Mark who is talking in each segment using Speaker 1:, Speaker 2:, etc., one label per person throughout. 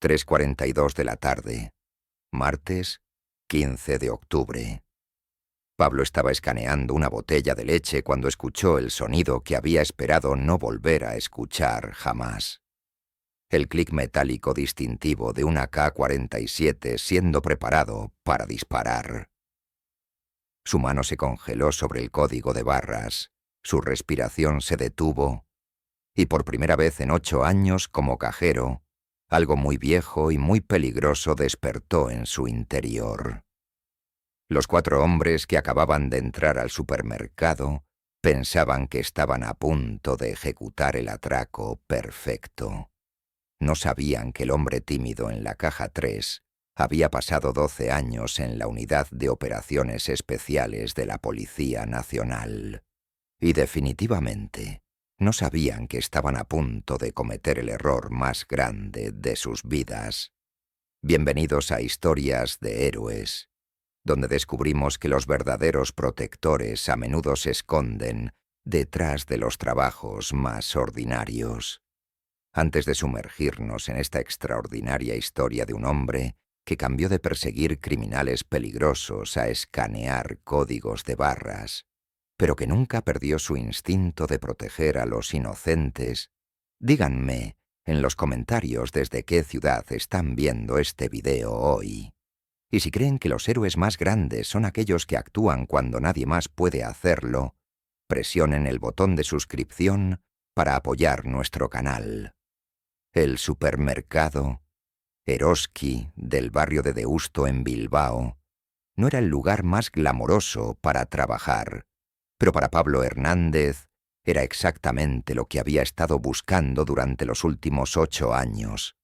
Speaker 1: 3:42 de la tarde, martes 15 de octubre. Pablo estaba escaneando una botella de leche cuando escuchó el sonido que había esperado no volver a escuchar jamás. El clic metálico distintivo de una K-47 siendo preparado para disparar. Su mano se congeló sobre el código de barras, su respiración se detuvo, y por primera vez en 8 años como cajero, algo muy viejo y muy peligroso despertó en su interior. Los 4 hombres que acababan de entrar al supermercado pensaban que estaban a punto de ejecutar el atraco perfecto. No sabían que el hombre tímido en la caja 3 había pasado 12 años en la Unidad de Operaciones Especiales de la Policía Nacional. Y definitivamente no sabían que estaban a punto de cometer el error más grande de sus vidas. Bienvenidos a Historias de Héroes, donde descubrimos que los verdaderos protectores a menudo se esconden detrás de los trabajos más ordinarios. Antes de sumergirnos en esta extraordinaria historia de un hombre que cambió de perseguir criminales peligrosos a escanear códigos de barras, pero que nunca perdió su instinto de proteger a los inocentes, díganme en los comentarios desde qué ciudad están viendo este video hoy. Y si creen que los héroes más grandes son aquellos que actúan cuando nadie más puede hacerlo, presionen el botón de suscripción para apoyar nuestro canal. El supermercado Eroski del barrio de Deusto en Bilbao no era el lugar más glamoroso para trabajar, pero para Pablo Hernández era exactamente lo que había estado buscando durante los últimos 8 años.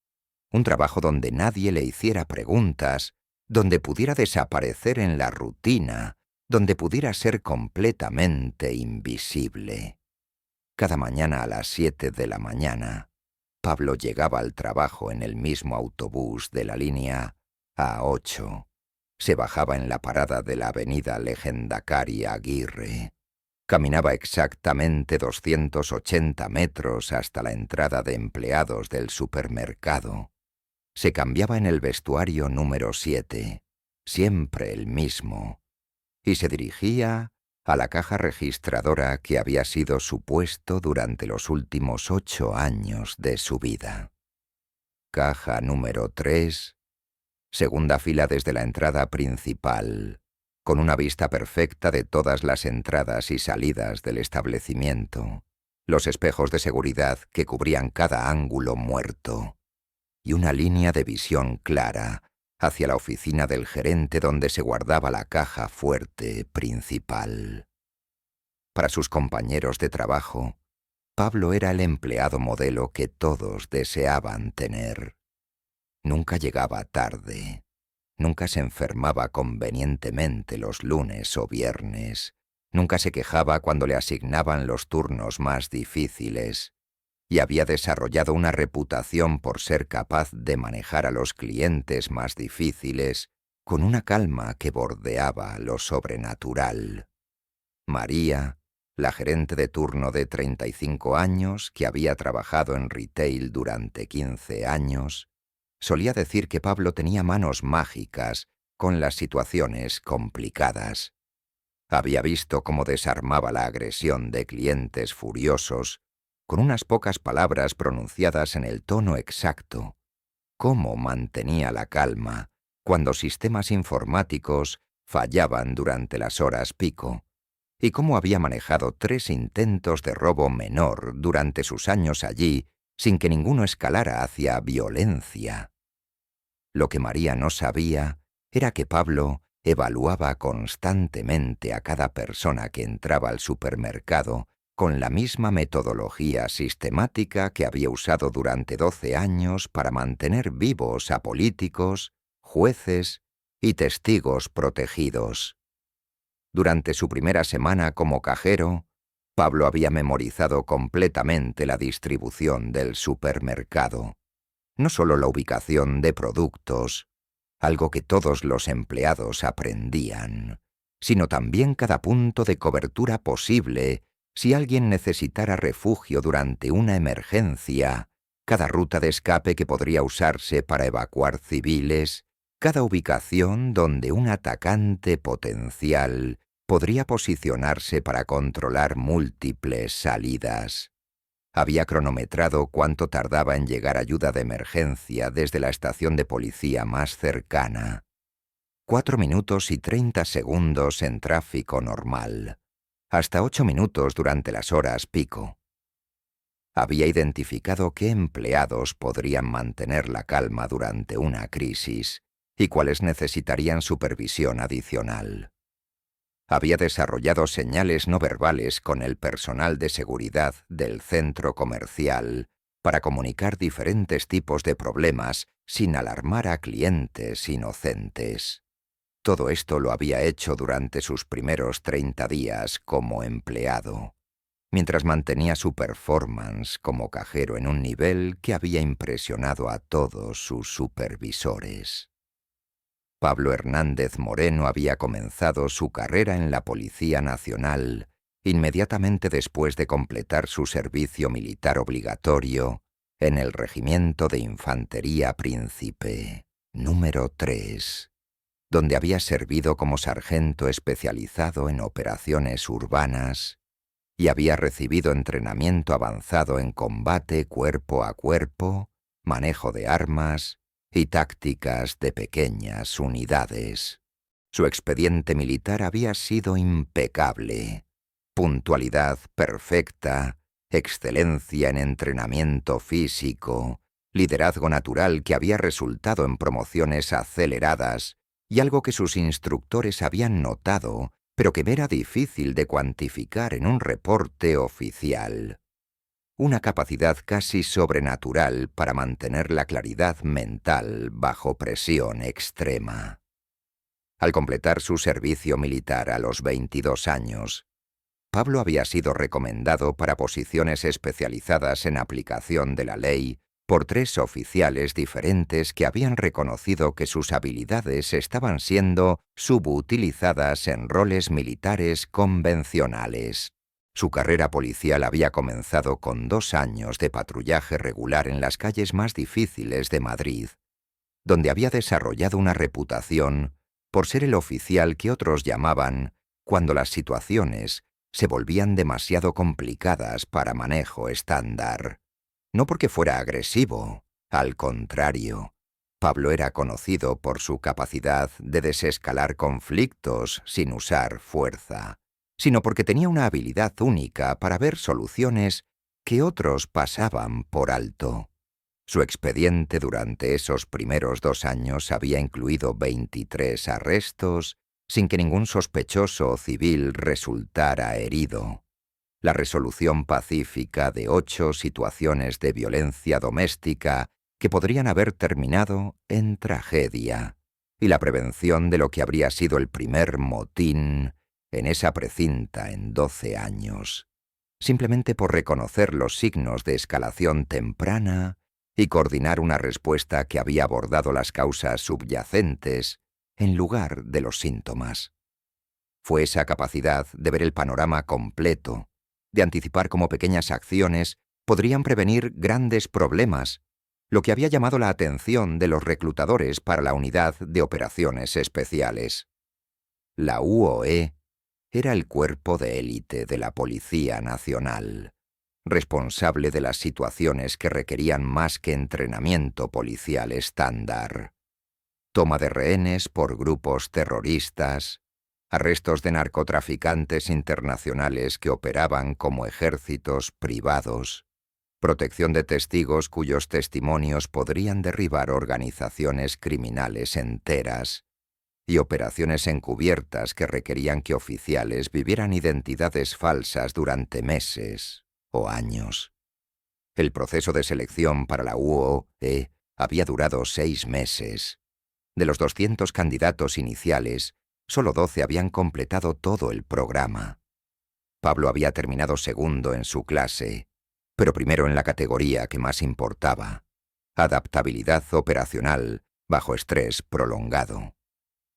Speaker 1: Un trabajo donde nadie le hiciera preguntas, donde pudiera desaparecer en la rutina, donde pudiera ser completamente invisible. Cada mañana a las 7 de la mañana, Pablo llegaba al trabajo en el mismo autobús de la línea A8. Se bajaba en la parada de la avenida Lehendakari Aguirre. Caminaba exactamente 280 metros hasta la entrada de empleados del supermercado. Se cambiaba en el vestuario número 7, siempre el mismo, y se dirigía a la caja registradora que había sido su puesto durante los últimos 8 años de su vida. Caja número 3, segunda fila desde la entrada principal, con una vista perfecta de todas las entradas y salidas del establecimiento, los espejos de seguridad que cubrían cada ángulo muerto, y una línea de visión clara hacia la oficina del gerente donde se guardaba la caja fuerte principal. Para sus compañeros de trabajo, Pablo era el empleado modelo que todos deseaban tener. Nunca llegaba tarde, nunca se enfermaba convenientemente los lunes o viernes, nunca se quejaba cuando le asignaban los turnos más difíciles, y había desarrollado una reputación por ser capaz de manejar a los clientes más difíciles con una calma que bordeaba lo sobrenatural. María, la gerente de turno de 35 años, que había trabajado en retail durante 15 años, solía decir que Pablo tenía manos mágicas con las situaciones complicadas. Había visto cómo desarmaba la agresión de clientes furiosos con unas pocas palabras pronunciadas en el tono exacto, cómo mantenía la calma cuando sistemas informáticos fallaban durante las horas pico, y cómo había manejado 3 intentos de robo menor durante sus años allí sin que ninguno escalara hacia violencia. Lo que María no sabía era que Pablo evaluaba constantemente a cada persona que entraba al supermercado con la misma metodología sistemática que había usado durante 12 años para mantener vivos a políticos, jueces y testigos protegidos. Durante su primera semana como cajero, Pablo había memorizado completamente la distribución del supermercado. No solo la ubicación de productos, algo que todos los empleados aprendían, sino también cada punto de cobertura posible si alguien necesitara refugio durante una emergencia cada ruta de escape que podría usarse para evacuar civiles, cada ubicación donde un atacante potencial podría posicionarse para controlar múltiples salidas. Había cronometrado cuánto tardaba en llegar ayuda de emergencia desde la estación de policía más cercana. 4 minutos y 30 segundos en tráfico normal. Hasta 8 minutos durante las horas pico. Había identificado qué empleados podrían mantener la calma durante una crisis y cuáles necesitarían supervisión adicional. Había desarrollado señales no verbales con el personal de seguridad del centro comercial para comunicar diferentes tipos de problemas sin alarmar a clientes inocentes. Todo esto lo había hecho durante sus primeros 30 días como empleado, mientras mantenía su performance como cajero en un nivel que había impresionado a todos sus supervisores. Pablo Hernández Moreno había comenzado su carrera en la Policía Nacional inmediatamente después de completar su servicio militar obligatorio en el Regimiento de Infantería Príncipe, número 3, donde había servido como sargento especializado en operaciones urbanas y había recibido entrenamiento avanzado en combate cuerpo a cuerpo, manejo de armas y tácticas de pequeñas unidades. Su expediente militar había sido impecable. Puntualidad perfecta, excelencia en entrenamiento físico, liderazgo natural que había resultado en promociones aceleradas y algo que sus instructores habían notado, pero que era difícil de cuantificar en un reporte oficial. Una capacidad casi sobrenatural para mantener la claridad mental bajo presión extrema. Al completar su servicio militar a los 22 años, Pablo había sido recomendado para posiciones especializadas en aplicación de la ley por 3 oficiales diferentes que habían reconocido que sus habilidades estaban siendo subutilizadas en roles militares convencionales. Su carrera policial había comenzado con 2 años de patrullaje regular en las calles más difíciles de Madrid, donde había desarrollado una reputación por ser el oficial que otros llamaban cuando las situaciones se volvían demasiado complicadas para manejo estándar. No porque fuera agresivo, al contrario. Pablo era conocido por su capacidad de desescalar conflictos sin usar fuerza, sino porque tenía una habilidad única para ver soluciones que otros pasaban por alto. Su expediente durante esos primeros 2 años había incluido 23 arrestos, sin que ningún sospechoso o civil resultara herido. La resolución pacífica de 8 situaciones de violencia doméstica que podrían haber terminado en tragedia, y la prevención de lo que habría sido el primer motín en esa precinta en 12 años, simplemente por reconocer los signos de escalación temprana y coordinar una respuesta que había abordado las causas subyacentes en lugar de los síntomas. Fue esa capacidad de ver el panorama completo, de anticipar cómo pequeñas acciones podrían prevenir grandes problemas, lo que había llamado la atención de los reclutadores para la Unidad de Operaciones Especiales. La UOE era el cuerpo de élite de la Policía Nacional, responsable de las situaciones que requerían más que entrenamiento policial estándar. Toma de rehenes por grupos terroristas, arrestos de narcotraficantes internacionales que operaban como ejércitos privados, protección de testigos cuyos testimonios podrían derribar organizaciones criminales enteras, y operaciones encubiertas que requerían que oficiales vivieran identidades falsas durante meses o años. El proceso de selección para la UOE había durado 6 meses. De los 200 candidatos iniciales, solo 12 habían completado todo el programa. Pablo había terminado segundo en su clase, pero primero en la categoría que más importaba: adaptabilidad operacional bajo estrés prolongado.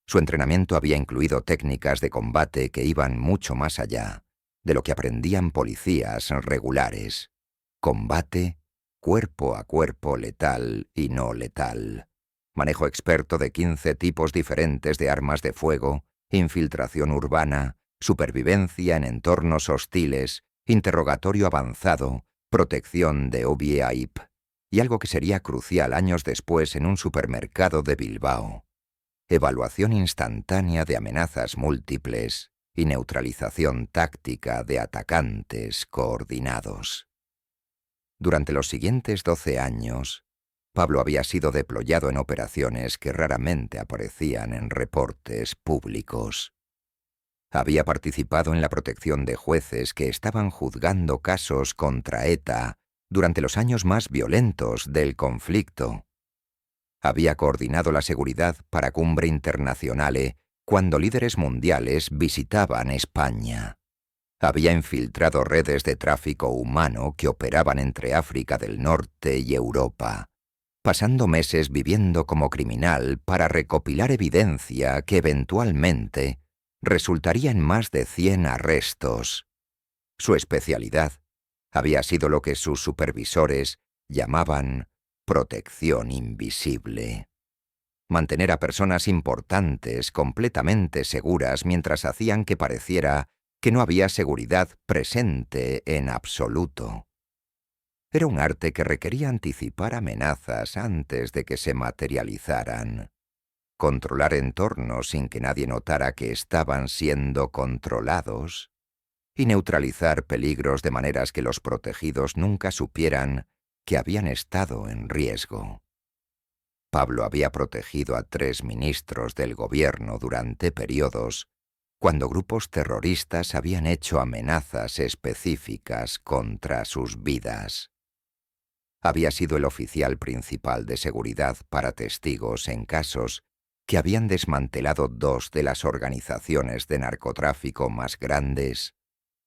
Speaker 1: Su entrenamiento había incluido técnicas de combate que iban mucho más allá de lo que aprendían policías regulares. Combate cuerpo a cuerpo letal y no letal, manejo experto de 15 tipos diferentes de armas de fuego, infiltración urbana, supervivencia en entornos hostiles, interrogatorio avanzado, protección de OVIP y algo que sería crucial años después en un supermercado de Bilbao: evaluación instantánea de amenazas múltiples y neutralización táctica de atacantes coordinados. Durante los siguientes 12 años, Pablo había sido deployado en operaciones que raramente aparecían en reportes públicos. Había participado en la protección de jueces que estaban juzgando casos contra ETA durante los años más violentos del conflicto. Había coordinado la seguridad para Cumbre Internazionale cuando líderes mundiales visitaban España. Había infiltrado redes de tráfico humano que operaban entre África del Norte y Europa, pasando meses viviendo como criminal para recopilar evidencia que eventualmente resultaría en más de 100 arrestos. Su especialidad había sido lo que sus supervisores llamaban protección invisible. Mantener a personas importantes completamente seguras mientras hacían que pareciera que no había seguridad presente en absoluto. Era un arte que requería anticipar amenazas antes de que se materializaran, controlar entornos sin que nadie notara que estaban siendo controlados y neutralizar peligros de maneras que los protegidos nunca supieran que habían estado en riesgo. Pablo había protegido a 3 ministros del gobierno durante periodos cuando grupos terroristas habían hecho amenazas específicas contra sus vidas. Había sido el oficial principal de seguridad para testigos en casos que habían desmantelado 2 de las organizaciones de narcotráfico más grandes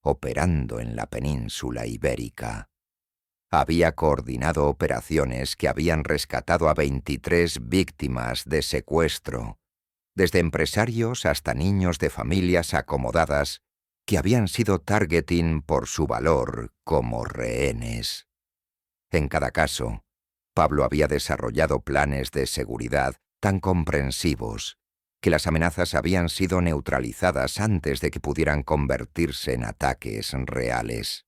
Speaker 1: operando en la península ibérica. Había coordinado operaciones que habían rescatado a 23 víctimas de secuestro, desde empresarios hasta niños de familias acomodadas que habían sido targeting por su valor como rehenes. En cada caso, Pablo había desarrollado planes de seguridad tan comprensivos que las amenazas habían sido neutralizadas antes de que pudieran convertirse en ataques reales.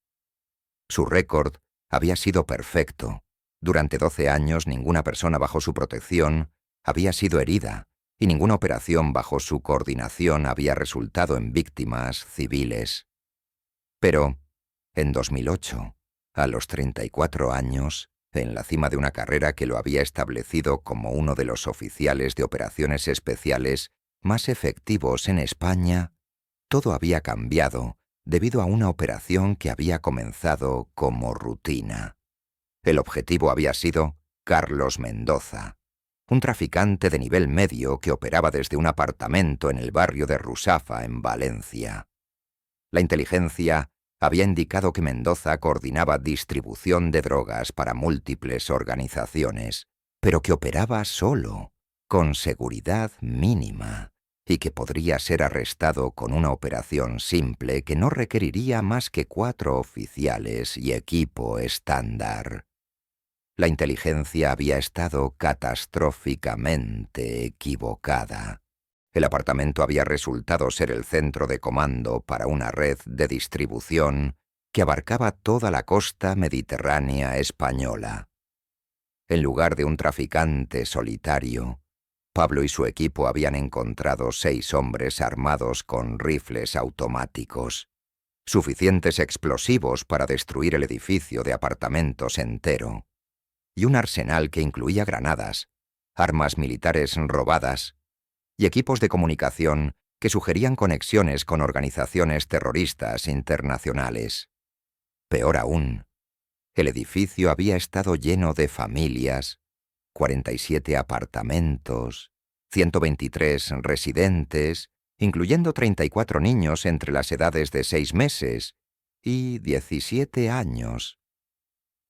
Speaker 1: Su récord había sido perfecto. Durante 12 años ninguna persona bajo su protección había sido herida y ninguna operación bajo su coordinación había resultado en víctimas civiles. Pero, en 2008, a los 34 años, en la cima de una carrera que lo había establecido como uno de los oficiales de operaciones especiales más efectivos en España, todo había cambiado debido a una operación que había comenzado como rutina. El objetivo había sido Carlos Mendoza, un traficante de nivel medio que operaba desde un apartamento en el barrio de Rusafa, en Valencia. La inteligencia había indicado que Mendoza coordinaba distribución de drogas para múltiples organizaciones, pero que operaba solo, con seguridad mínima, y que podría ser arrestado con una operación simple que no requeriría más que 4 oficiales y equipo estándar. La inteligencia había estado catastróficamente equivocada. El apartamento había resultado ser el centro de comando para una red de distribución que abarcaba toda la costa mediterránea española. En lugar de un traficante solitario, Pablo y su equipo habían encontrado 6 hombres armados con rifles automáticos, suficientes explosivos para destruir el edificio de apartamentos entero, y un arsenal que incluía granadas, armas militares robadas y equipos de comunicación que sugerían conexiones con organizaciones terroristas internacionales. Peor aún, el edificio había estado lleno de familias, 47 apartamentos, 123 residentes, incluyendo 34 niños entre las edades de 6 meses y 17 años.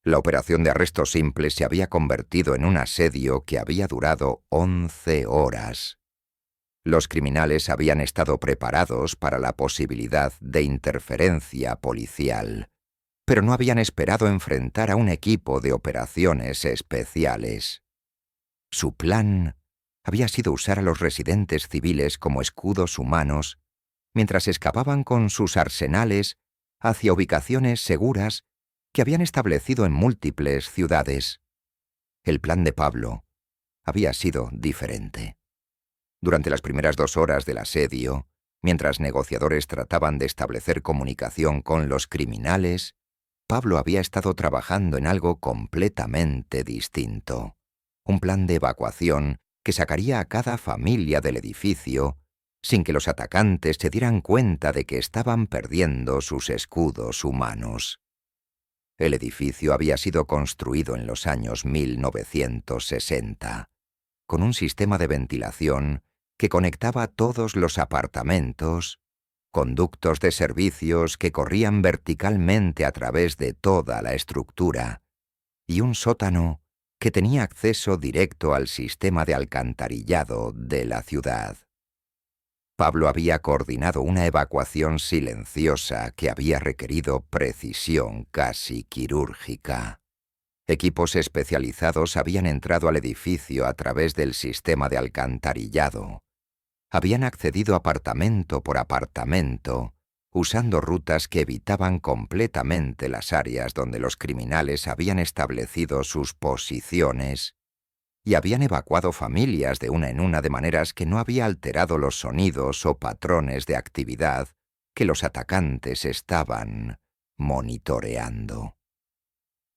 Speaker 1: La operación de arresto simple se había convertido en un asedio que había durado 11 horas. Los criminales habían estado preparados para la posibilidad de interferencia policial, pero no habían esperado enfrentar a un equipo de operaciones especiales. Su plan había sido usar a los residentes civiles como escudos humanos mientras escapaban con sus arsenales hacia ubicaciones seguras que habían establecido en múltiples ciudades. El plan de Pablo había sido diferente. Durante las primeras 2 horas del asedio, mientras negociadores trataban de establecer comunicación con los criminales, Pablo había estado trabajando en algo completamente distinto. Un plan de evacuación que sacaría a cada familia del edificio sin que los atacantes se dieran cuenta de que estaban perdiendo sus escudos humanos. El edificio había sido construido en los años 1960, con un sistema de ventilación que conectaba todos los apartamentos, conductos de servicios que corrían verticalmente a través de toda la estructura, y un sótano que tenía acceso directo al sistema de alcantarillado de la ciudad. Pablo había coordinado una evacuación silenciosa que había requerido precisión casi quirúrgica. Equipos especializados habían entrado al edificio a través del sistema de alcantarillado. Habían accedido apartamento por apartamento, usando rutas que evitaban completamente las áreas donde los criminales habían establecido sus posiciones, y habían evacuado familias de una en una de maneras que no había alterado los sonidos o patrones de actividad que los atacantes estaban monitoreando.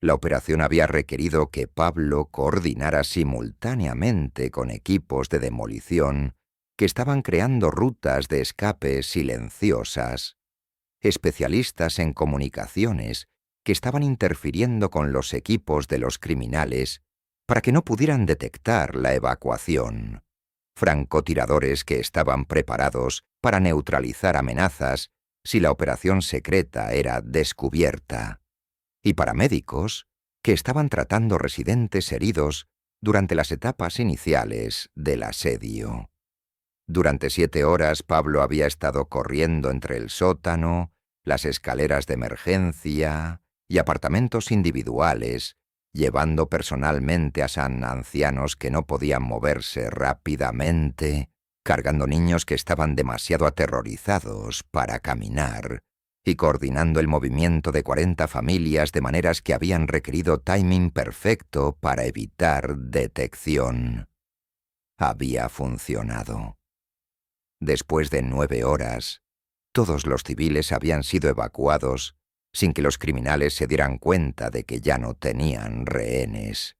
Speaker 1: La operación había requerido que Pablo coordinara simultáneamente con equipos de demolición que estaban creando rutas de escape silenciosas, especialistas en comunicaciones que estaban interfiriendo con los equipos de los criminales para que no pudieran detectar la evacuación, francotiradores que estaban preparados para neutralizar amenazas si la operación secreta era descubierta, y paramédicos que estaban tratando residentes heridos durante las etapas iniciales del asedio. Durante 7 horas Pablo había estado corriendo entre el sótano, las escaleras de emergencia y apartamentos individuales, llevando personalmente a ancianos que no podían moverse rápidamente, cargando niños que estaban demasiado aterrorizados para caminar, y coordinando el movimiento de 40 familias de maneras que habían requerido timing perfecto para evitar detección. Había funcionado. Después de 9 horas, todos los civiles habían sido evacuados sin que los criminales se dieran cuenta de que ya no tenían rehenes.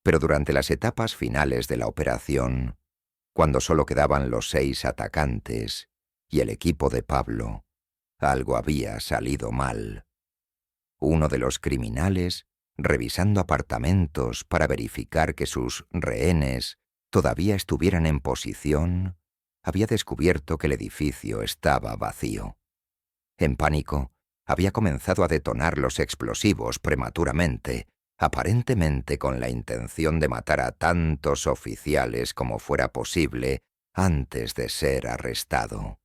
Speaker 1: Pero durante las etapas finales de la operación, cuando solo quedaban los 6 atacantes y el equipo de Pablo, algo había salido mal. Uno de los criminales, revisando apartamentos para verificar que sus rehenes todavía estuvieran en posición, había descubierto que el edificio estaba vacío. En pánico, había comenzado a detonar los explosivos prematuramente, aparentemente con la intención de matar a tantos oficiales como fuera posible antes de ser arrestado.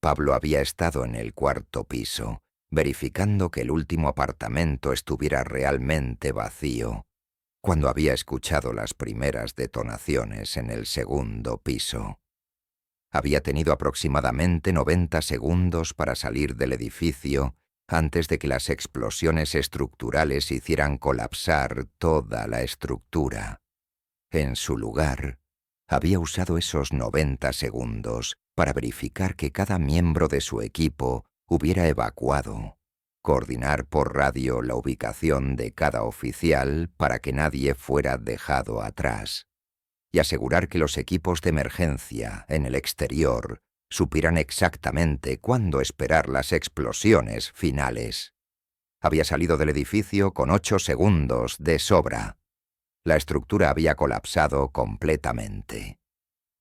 Speaker 1: Pablo había estado en el 4º piso, verificando que el último apartamento estuviera realmente vacío, cuando había escuchado las primeras detonaciones en el 2º piso. Había tenido aproximadamente 90 segundos para salir del edificio antes de que las explosiones estructurales hicieran colapsar toda la estructura. En su lugar, había usado esos 90 segundos para verificar que cada miembro de su equipo hubiera evacuado, coordinar por radio la ubicación de cada oficial para que nadie fuera dejado atrás, y asegurar que los equipos de emergencia en el exterior supieran exactamente cuándo esperar las explosiones finales. Había salido del edificio con 8 segundos de sobra. La estructura había colapsado completamente.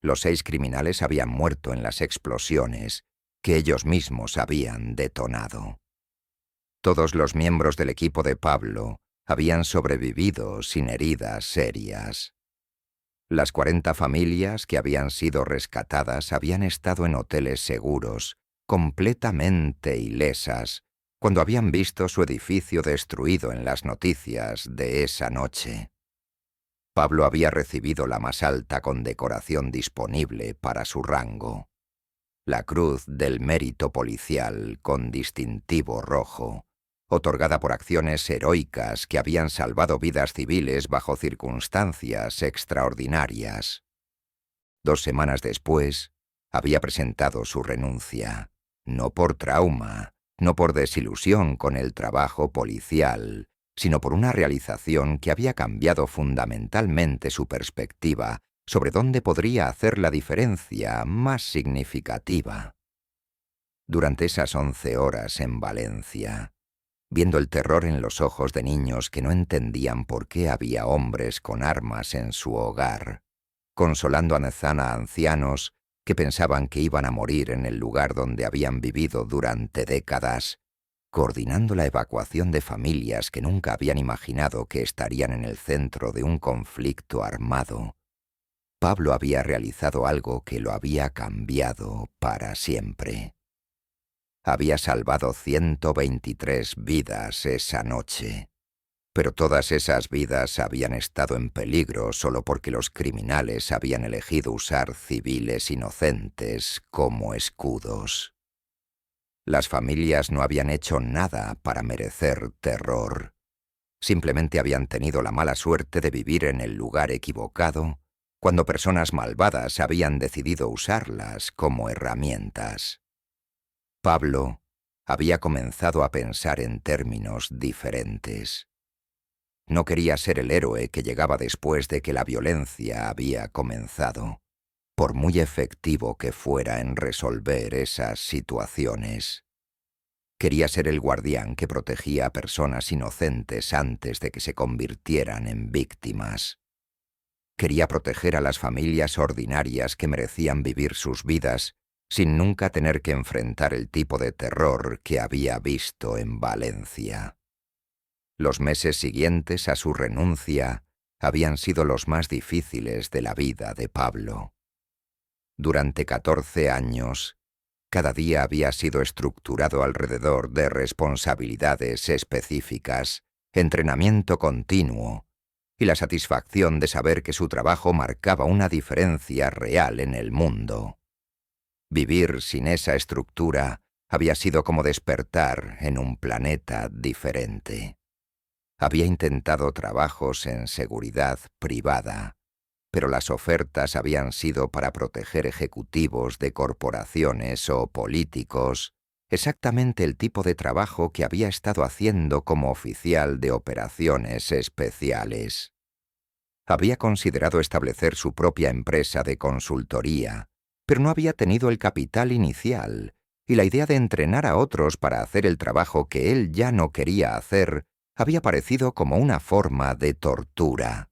Speaker 1: Los 6 criminales habían muerto en las explosiones que ellos mismos habían detonado. Todos los miembros del equipo de Pablo habían sobrevivido sin heridas serias. Las 40 familias que habían sido rescatadas habían estado en hoteles seguros, completamente ilesas, cuando habían visto su edificio destruido en las noticias de esa noche. Pablo había recibido la más alta condecoración disponible para su rango, la Cruz del Mérito Policial con distintivo rojo, otorgada por acciones heroicas que habían salvado vidas civiles bajo circunstancias extraordinarias. 2 semanas después, había presentado su renuncia, no por trauma, no por desilusión con el trabajo policial, sino por una realización que había cambiado fundamentalmente su perspectiva sobre dónde podría hacer la diferencia más significativa. Durante esas 11 horas en Valencia, viendo el terror en los ojos de niños que no entendían por qué había hombres con armas en su hogar, consolando a ancianos que pensaban que iban a morir en el lugar donde habían vivido durante décadas, coordinando la evacuación de familias que nunca habían imaginado que estarían en el centro de un conflicto armado, Pablo había realizado algo que lo había cambiado para siempre. Había salvado 123 vidas esa noche, pero todas esas vidas habían estado en peligro solo porque los criminales habían elegido usar civiles inocentes como escudos. Las familias no habían hecho nada para merecer terror. Simplemente habían tenido la mala suerte de vivir en el lugar equivocado cuando personas malvadas habían decidido usarlas como herramientas. Pablo había comenzado a pensar en términos diferentes. No quería ser el héroe que llegaba después de que la violencia había comenzado, por muy efectivo que fuera en resolver esas situaciones. Quería ser el guardián que protegía a personas inocentes antes de que se convirtieran en víctimas. Quería proteger a las familias ordinarias que merecían vivir sus vidas sin nunca tener que enfrentar el tipo de terror que había visto en Valencia. Los meses siguientes a su renuncia habían sido los más difíciles de la vida de Pablo. Durante 14 años, cada día había sido estructurado alrededor de responsabilidades específicas, entrenamiento continuo y la satisfacción de saber que su trabajo marcaba una diferencia real en el mundo. Vivir sin esa estructura había sido como despertar en un planeta diferente. Había intentado trabajos en seguridad privada, pero las ofertas habían sido para proteger ejecutivos de corporaciones o políticos, exactamente el tipo de trabajo que había estado haciendo como oficial de operaciones especiales. Había considerado establecer su propia empresa de consultoría, pero no había tenido el capital inicial, y la idea de entrenar a otros para hacer el trabajo que él ya no quería hacer había parecido como una forma de tortura.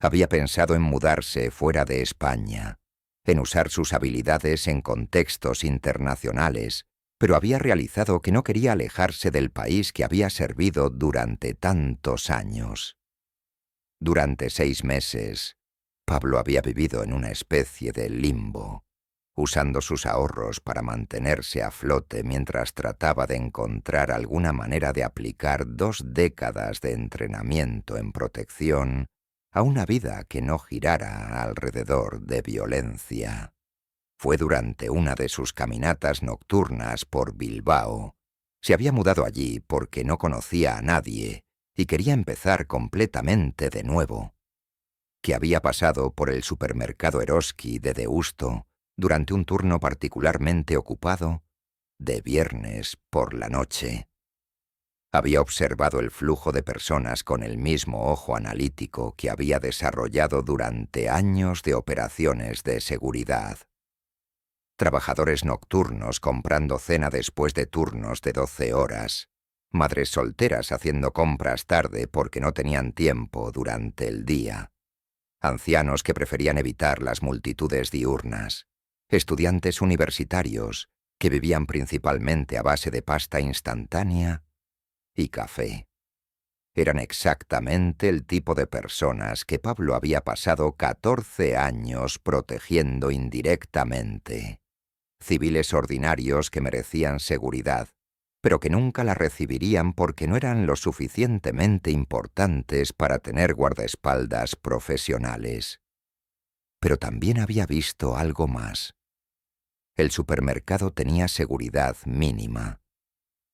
Speaker 1: Había pensado en mudarse fuera de España, en usar sus habilidades en contextos internacionales, pero había realizado que no quería alejarse del país que había servido durante tantos años. Durante 6 meses, Pablo había vivido en una especie de limbo, usando sus ahorros para mantenerse a flote mientras trataba de encontrar alguna manera de aplicar 2 décadas de entrenamiento en protección a una vida que no girara alrededor de violencia. Fue durante una de sus caminatas nocturnas por Bilbao. Se había mudado allí porque no conocía a nadie y quería empezar completamente de nuevo. Que había pasado por el supermercado Eroski de Deusto durante un turno particularmente ocupado, de viernes por la noche. Había observado el flujo de personas con el mismo ojo analítico que había desarrollado durante años de operaciones de seguridad. Trabajadores nocturnos comprando cena después de turnos de 12 horas, madres solteras haciendo compras tarde porque no tenían tiempo durante el día, ancianos que preferían evitar las multitudes diurnas, estudiantes universitarios que vivían principalmente a base de pasta instantánea y café. Eran exactamente el tipo de personas que Pablo había pasado 14 años protegiendo indirectamente. Civiles ordinarios que merecían seguridad, pero que nunca la recibirían porque no eran lo suficientemente importantes para tener guardaespaldas profesionales. Pero también había visto algo más. El supermercado tenía seguridad mínima.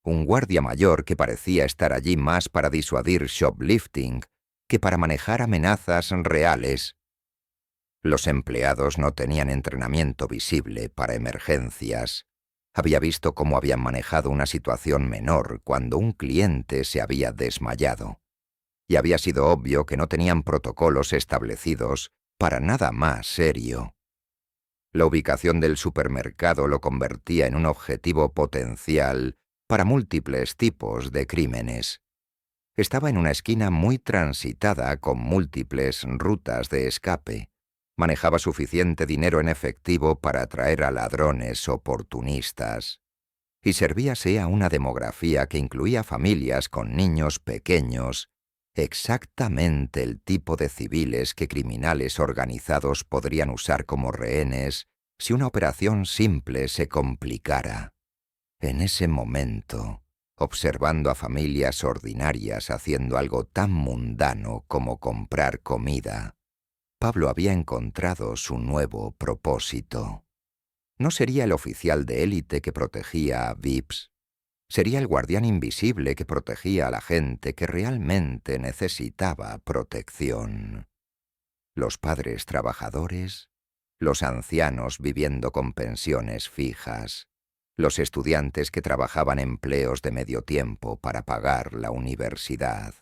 Speaker 1: Un guardia mayor que parecía estar allí más para disuadir shoplifting que para manejar amenazas reales. Los empleados no tenían entrenamiento visible para emergencias. Había visto cómo habían manejado una situación menor cuando un cliente se había desmayado. Y había sido obvio que no tenían protocolos establecidos para nada más serio. La ubicación del supermercado lo convertía en un objetivo potencial para múltiples tipos de crímenes. Estaba en una esquina muy transitada con múltiples rutas de escape. Manejaba suficiente dinero en efectivo para atraer a ladrones oportunistas. Y servíase a una demografía que incluía familias con niños pequeños, exactamente el tipo de civiles que criminales organizados podrían usar como rehenes si una operación simple se complicara. En ese momento, observando a familias ordinarias haciendo algo tan mundano como comprar comida, Pablo había encontrado su nuevo propósito. No sería el oficial de élite que protegía a VIPs, sería el guardián invisible que protegía a la gente que realmente necesitaba protección. Los padres trabajadores, los ancianos viviendo con pensiones fijas, los estudiantes que trabajaban empleos de medio tiempo para pagar la universidad.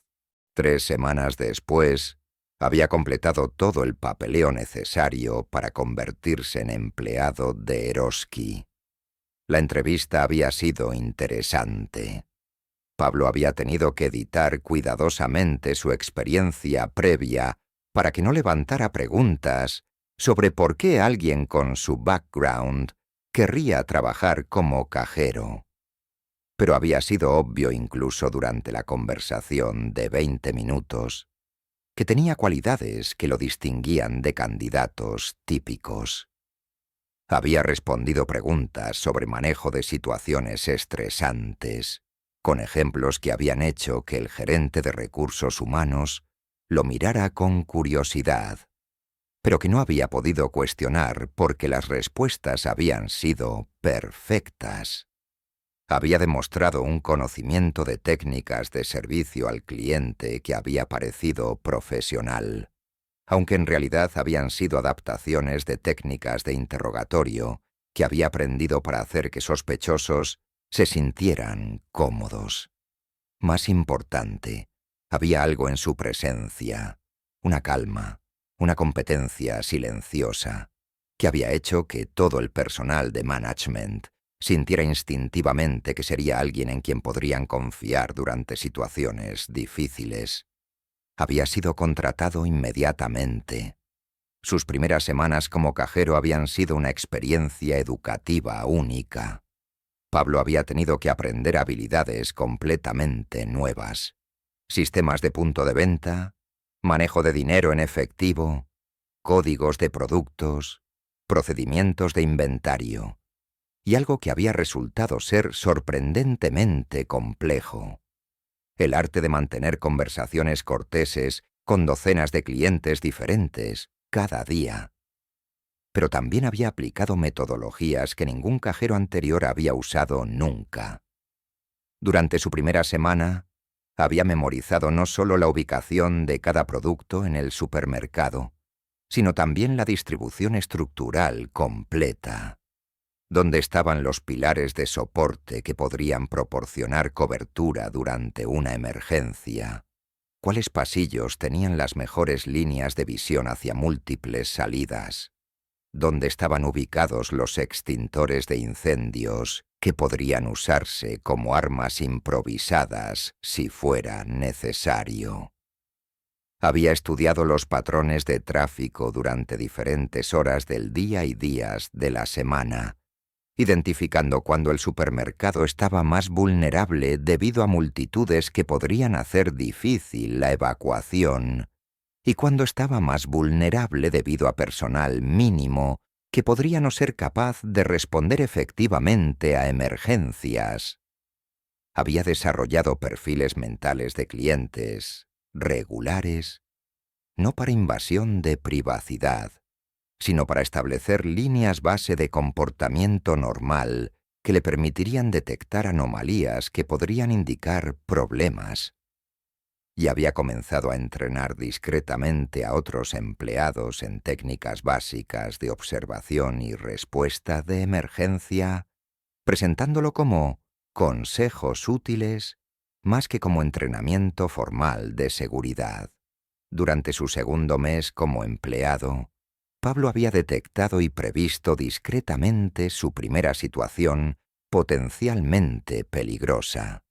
Speaker 1: 3 semanas después, había completado todo el papeleo necesario para convertirse en empleado de Eroski. La entrevista había sido interesante. Pablo había tenido que editar cuidadosamente su experiencia previa para que no levantara preguntas sobre por qué alguien con su background querría trabajar como cajero. Pero había sido obvio incluso durante la conversación de 20 minutos que tenía cualidades que lo distinguían de candidatos típicos. Había respondido preguntas sobre manejo de situaciones estresantes, con ejemplos que habían hecho que el gerente de recursos humanos lo mirara con curiosidad, pero que no había podido cuestionar porque las respuestas habían sido perfectas. Había demostrado un conocimiento de técnicas de servicio al cliente que había parecido profesional, aunque en realidad habían sido adaptaciones de técnicas de interrogatorio que había aprendido para hacer que sospechosos se sintieran cómodos. Más importante, había algo en su presencia, una calma, una competencia silenciosa, que había hecho que todo el personal de management sintiera instintivamente que sería alguien en quien podrían confiar durante situaciones difíciles. Había sido contratado inmediatamente. Sus primeras semanas como cajero habían sido una experiencia educativa única. Pablo había tenido que aprender habilidades completamente nuevas. Sistemas de punto de venta, manejo de dinero en efectivo, códigos de productos, procedimientos de inventario, y algo que había resultado ser sorprendentemente complejo: el arte de mantener conversaciones corteses con docenas de clientes diferentes cada día. Pero también había aplicado metodologías que ningún cajero anterior había usado nunca. Durante su primera semana, había memorizado no solo la ubicación de cada producto en el supermercado, sino también la distribución estructural completa. Dónde estaban los pilares de soporte que podrían proporcionar cobertura durante una emergencia, cuáles pasillos tenían las mejores líneas de visión hacia múltiples salidas, dónde estaban ubicados los extintores de incendios que podrían usarse como armas improvisadas si fuera necesario. Había estudiado los patrones de tráfico durante diferentes horas del día y días de la semana, identificando cuando el supermercado estaba más vulnerable debido a multitudes que podrían hacer difícil la evacuación, y cuando estaba más vulnerable debido a personal mínimo que podría no ser capaz de responder efectivamente a emergencias. Había desarrollado perfiles mentales de clientes regulares, no para invasión de privacidad, sino para establecer líneas base de comportamiento normal que le permitirían detectar anomalías que podrían indicar problemas. Y había comenzado a entrenar discretamente a otros empleados en técnicas básicas de observación y respuesta de emergencia, presentándolo como consejos útiles más que como entrenamiento formal de seguridad. Durante su segundo mes como empleado, Pablo había detectado y previsto discretamente su primera situación potencialmente peligrosa.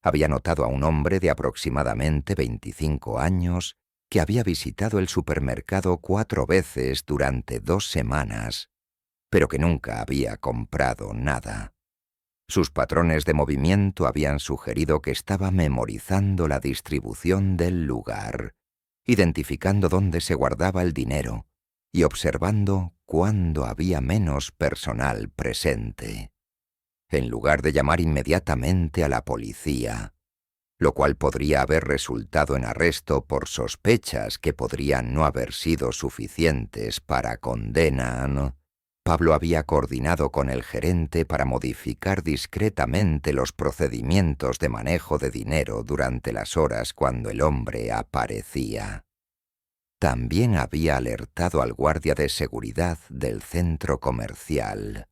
Speaker 1: Había notado a un hombre de aproximadamente 25 años que había visitado el supermercado 4 veces durante 2 semanas, pero que nunca había comprado nada. Sus patrones de movimiento habían sugerido que estaba memorizando la distribución del lugar, identificando dónde se guardaba el dinero y observando cuándo había menos personal presente. En lugar de llamar inmediatamente a la policía, lo cual podría haber resultado en arresto por sospechas que podrían no haber sido suficientes para condena, Pablo había coordinado con el gerente para modificar discretamente los procedimientos de manejo de dinero durante las horas cuando el hombre aparecía. También había alertado al guardia de seguridad del centro comercial.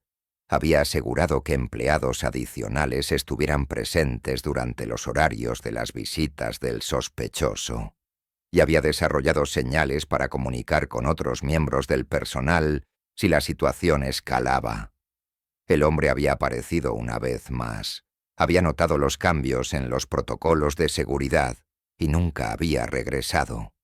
Speaker 1: Había asegurado que empleados adicionales estuvieran presentes durante los horarios de las visitas del sospechoso. Y había desarrollado señales para comunicar con otros miembros del personal si la situación escalaba. El hombre había aparecido una vez más. Había notado los cambios en los protocolos de seguridad y nunca había regresado.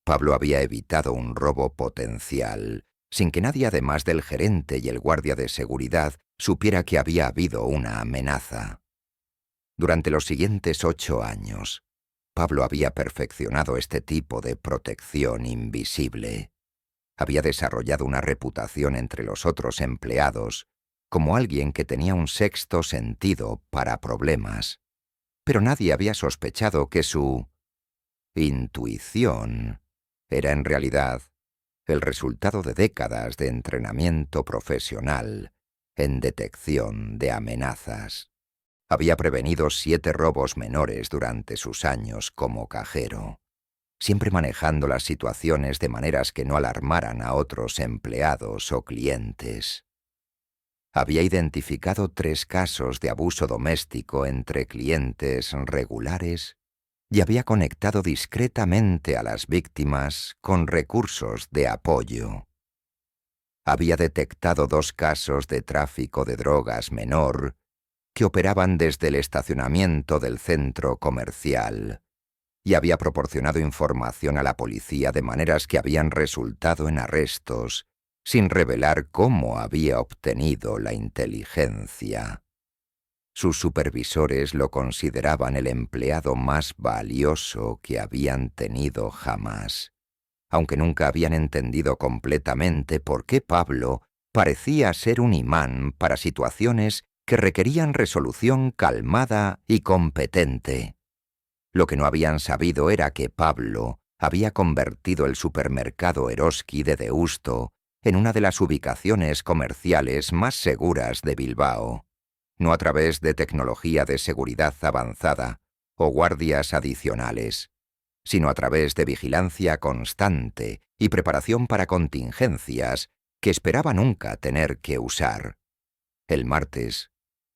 Speaker 1: Pablo había evitado un robo potencial, sin que nadie además del gerente y el guardia de seguridad supiera que había habido una amenaza. Durante los siguientes 8 años, Pablo había perfeccionado este tipo de protección invisible. Había desarrollado una reputación entre los otros empleados como alguien que tenía un sexto sentido para problemas, pero nadie había sospechado que su intuición era en realidad el resultado de décadas de entrenamiento profesional en detección de amenazas. Había prevenido 7 robos menores durante sus años como cajero, siempre manejando las situaciones de maneras que no alarmaran a otros empleados o clientes. Había identificado 3 casos de abuso doméstico entre clientes regulares y había conectado discretamente a las víctimas con recursos de apoyo. Había detectado 2 casos de tráfico de drogas menor que operaban desde el estacionamiento del centro comercial y había proporcionado información a la policía de maneras que habían resultado en arrestos, sin revelar cómo había obtenido la inteligencia. Sus supervisores lo consideraban el empleado más valioso que habían tenido jamás, aunque nunca habían entendido completamente por qué Pablo parecía ser un imán para situaciones que requerían resolución calmada y competente. Lo que no habían sabido era que Pablo había convertido el supermercado Eroski de Deusto en una de las ubicaciones comerciales más seguras de Bilbao, no a través de tecnología de seguridad avanzada o guardias adicionales, sino a través de vigilancia constante y preparación para contingencias que esperaba nunca tener que usar. El martes,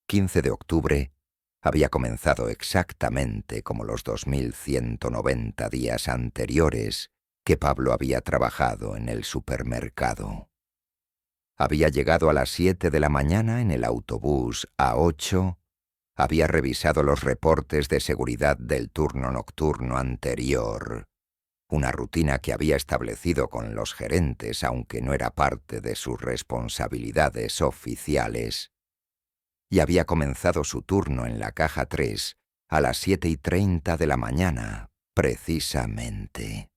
Speaker 1: 15 de octubre, había comenzado exactamente como los 2190 días anteriores que Pablo había trabajado en el supermercado. Había llegado a las 7 de la mañana en el autobús A8, había revisado los reportes de seguridad del turno nocturno anterior, una rutina que había establecido con los gerentes aunque no era parte de sus responsabilidades oficiales, y había comenzado su turno en la caja 3 a las 7:30 de la mañana, precisamente.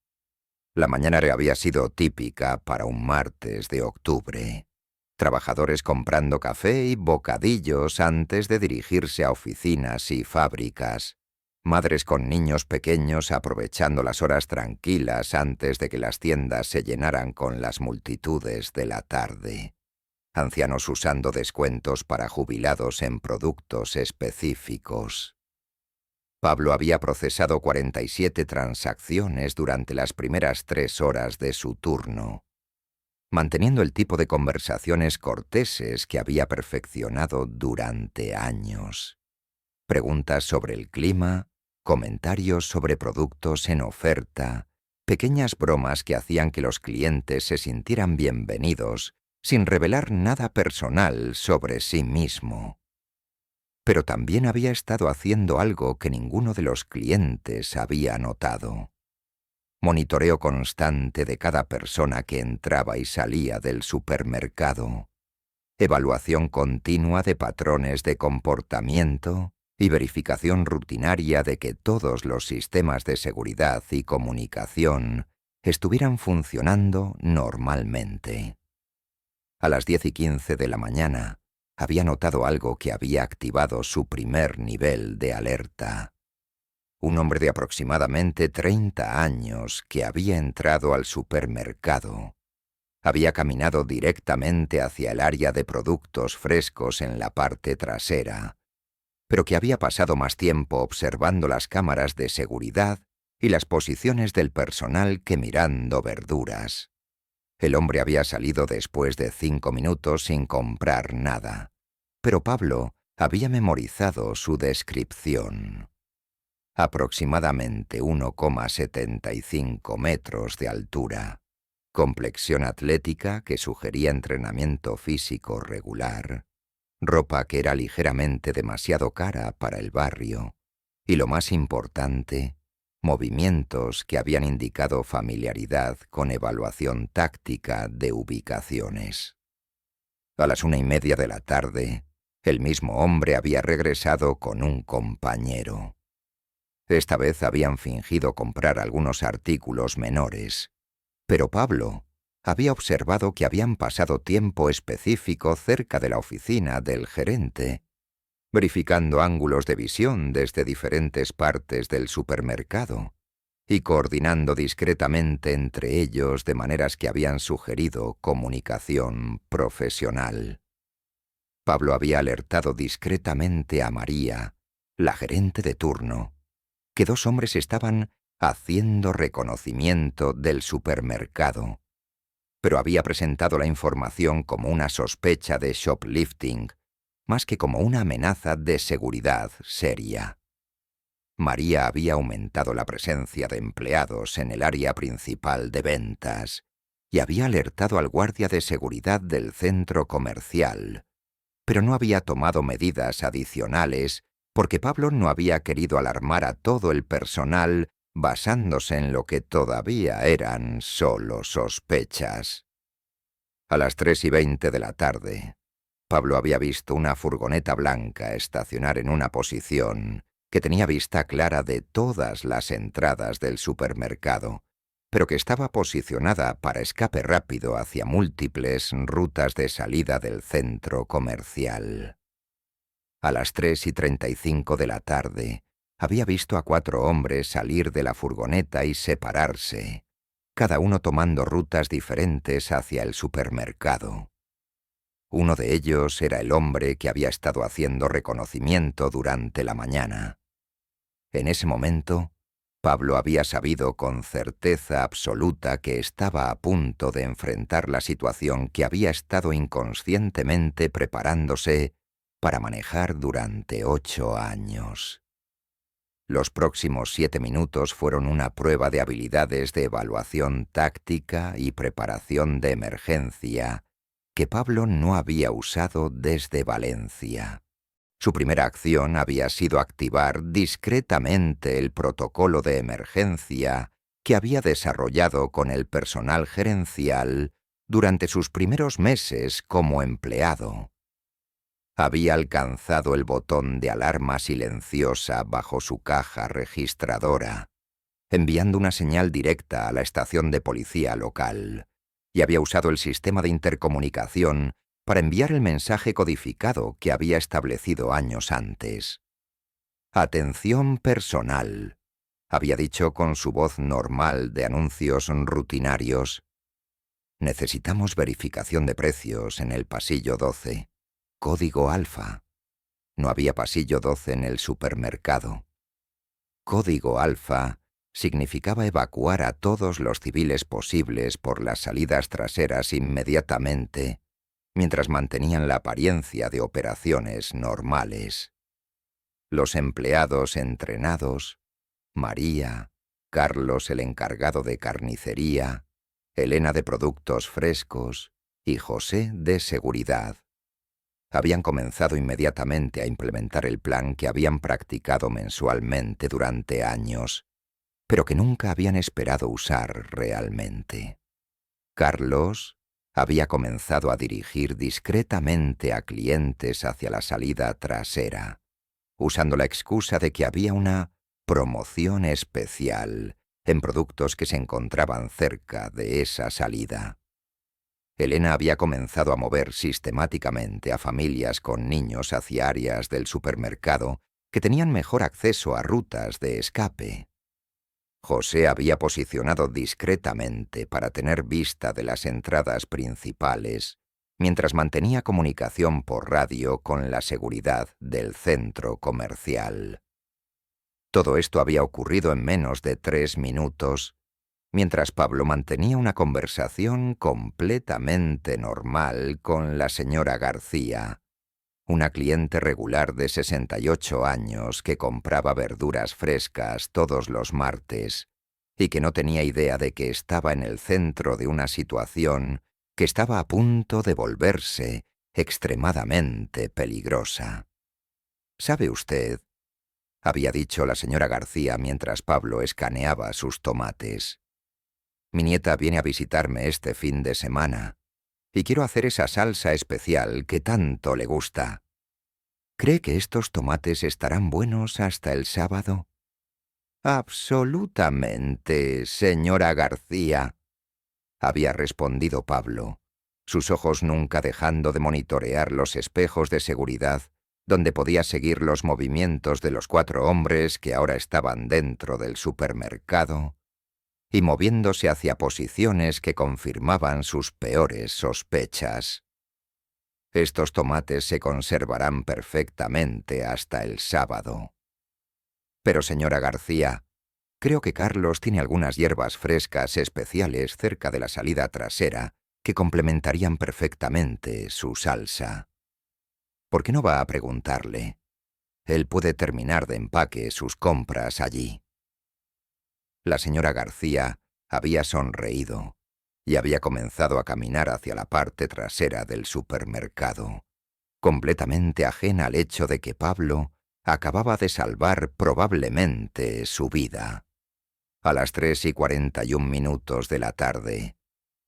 Speaker 1: La mañana había sido típica para un martes de octubre. trabajadores comprando café y bocadillos antes de dirigirse a oficinas y fábricas, madres con niños pequeños aprovechando las horas tranquilas antes de que las tiendas se llenaran con las multitudes de la tarde, ancianos usando descuentos para jubilados en productos específicos. Pablo había procesado 47 transacciones durante las primeras 3 horas de su turno, manteniendo el tipo de conversaciones corteses que había perfeccionado durante años. Preguntas sobre el clima, comentarios sobre productos en oferta, pequeñas bromas que hacían que los clientes se sintieran bienvenidos sin revelar nada personal sobre sí mismo. Pero también había estado haciendo algo que ninguno de los clientes había notado. Monitoreo constante de cada persona que entraba y salía del supermercado. Evaluación continua de patrones de comportamiento y verificación rutinaria de que todos los sistemas de seguridad y comunicación estuvieran funcionando normalmente. A las 10:15 de la mañana, había notado algo que había activado su primer nivel de alerta. Un hombre de aproximadamente 30 años que había entrado al supermercado. Había caminado directamente hacia el área de productos frescos en la parte trasera, pero que había pasado más tiempo observando las cámaras de seguridad y las posiciones del personal que mirando verduras. El hombre había salido después de 5 minutos sin comprar nada, pero Pablo había memorizado su descripción. Aproximadamente 1,75 metros de altura, complexión atlética que sugería entrenamiento físico regular, ropa que era ligeramente demasiado cara para el barrio, y lo más importante, movimientos que habían indicado familiaridad con evaluación táctica de ubicaciones. A las 1:30 de la tarde, el mismo hombre había regresado con un compañero. Esta vez habían fingido comprar algunos artículos menores, pero Pablo había observado que habían pasado tiempo específico cerca de la oficina del gerente, verificando ángulos de visión desde diferentes partes del supermercado y coordinando discretamente entre ellos de maneras que habían sugerido comunicación profesional. Pablo había alertado discretamente a María, la gerente de turno, que 2 hombres estaban haciendo reconocimiento del supermercado, pero había presentado la información como una sospecha de shoplifting, más que como una amenaza de seguridad seria. María había aumentado la presencia de empleados en el área principal de ventas y había alertado al guardia de seguridad del centro comercial, pero no había tomado medidas adicionales porque Pablo no había querido alarmar a todo el personal basándose en lo que todavía eran solo sospechas. A las 3:20 de la tarde, Pablo había visto una furgoneta blanca estacionar en una posición que tenía vista clara de todas las entradas del supermercado, pero que estaba posicionada para escape rápido hacia múltiples rutas de salida del centro comercial. A las 3:35 de la tarde, había visto a 4 hombres salir de la furgoneta y separarse, cada uno tomando rutas diferentes hacia el supermercado. Uno de ellos era el hombre que había estado haciendo reconocimiento durante la mañana. En ese momento, Pablo había sabido con certeza absoluta que estaba a punto de enfrentar la situación que había estado inconscientemente preparándose para manejar durante 8 años. Los próximos 7 minutos fueron una prueba de habilidades de evaluación táctica y preparación de emergencia que Pablo no había usado desde Valencia. Su primera acción había sido activar discretamente el protocolo de emergencia que había desarrollado con el personal gerencial durante sus primeros meses como empleado. Había alcanzado el botón de alarma silenciosa bajo su caja registradora, enviando una señal directa a la estación de policía local, y había usado el sistema de intercomunicación para enviar el mensaje codificado que había establecido años antes. «Atención personal», había dicho con su voz normal de anuncios rutinarios. «Necesitamos verificación de precios en el pasillo 12. Código alfa». No había pasillo 12 en el supermercado. Código alfa significaba evacuar a todos los civiles posibles por las salidas traseras inmediatamente, mientras mantenían la apariencia de operaciones normales. Los empleados entrenados, María, Carlos el encargado de carnicería, Elena de productos frescos y José de seguridad, habían comenzado inmediatamente a implementar el plan que habían practicado mensualmente durante años, pero que nunca habían esperado usar realmente. Carlos había comenzado a dirigir discretamente a clientes hacia la salida trasera, usando la excusa de que había una promoción especial en productos que se encontraban cerca de esa salida. Elena había comenzado a mover sistemáticamente a familias con niños hacia áreas del supermercado que tenían mejor acceso a rutas de escape. José había posicionado discretamente para tener vista de las entradas principales, mientras mantenía comunicación por radio con la seguridad del centro comercial. Todo esto había ocurrido en menos de 3 minutos, mientras Pablo mantenía una conversación completamente normal con la señora García, una cliente regular de 68 años que compraba verduras frescas todos los martes y que no tenía idea de que estaba en el centro de una situación que estaba a punto de volverse extremadamente peligrosa. «¿Sabe usted?», había dicho la señora García mientras Pablo escaneaba sus tomates. «Mi nieta viene a visitarme este fin de semana y quiero hacer esa salsa especial que tanto le gusta. ¿Cree que estos tomates estarán buenos hasta el sábado?» «Absolutamente, señora García», había respondido Pablo, sus ojos nunca dejando de monitorear los espejos de seguridad donde podía seguir los movimientos de los 4 hombres que ahora estaban dentro del supermercado y moviéndose hacia posiciones que confirmaban sus peores sospechas. «Estos tomates se conservarán perfectamente hasta el sábado. Pero, señora García, creo que Carlos tiene algunas hierbas frescas especiales cerca de la salida trasera que complementarían perfectamente su salsa. ¿Por qué no va a preguntarle? Él puede terminar de empaque sus compras allí». La señora García había sonreído y había comenzado a caminar hacia la parte trasera del supermercado, completamente ajena al hecho de que Pablo acababa de salvar probablemente su vida. A las 3:41 de la tarde,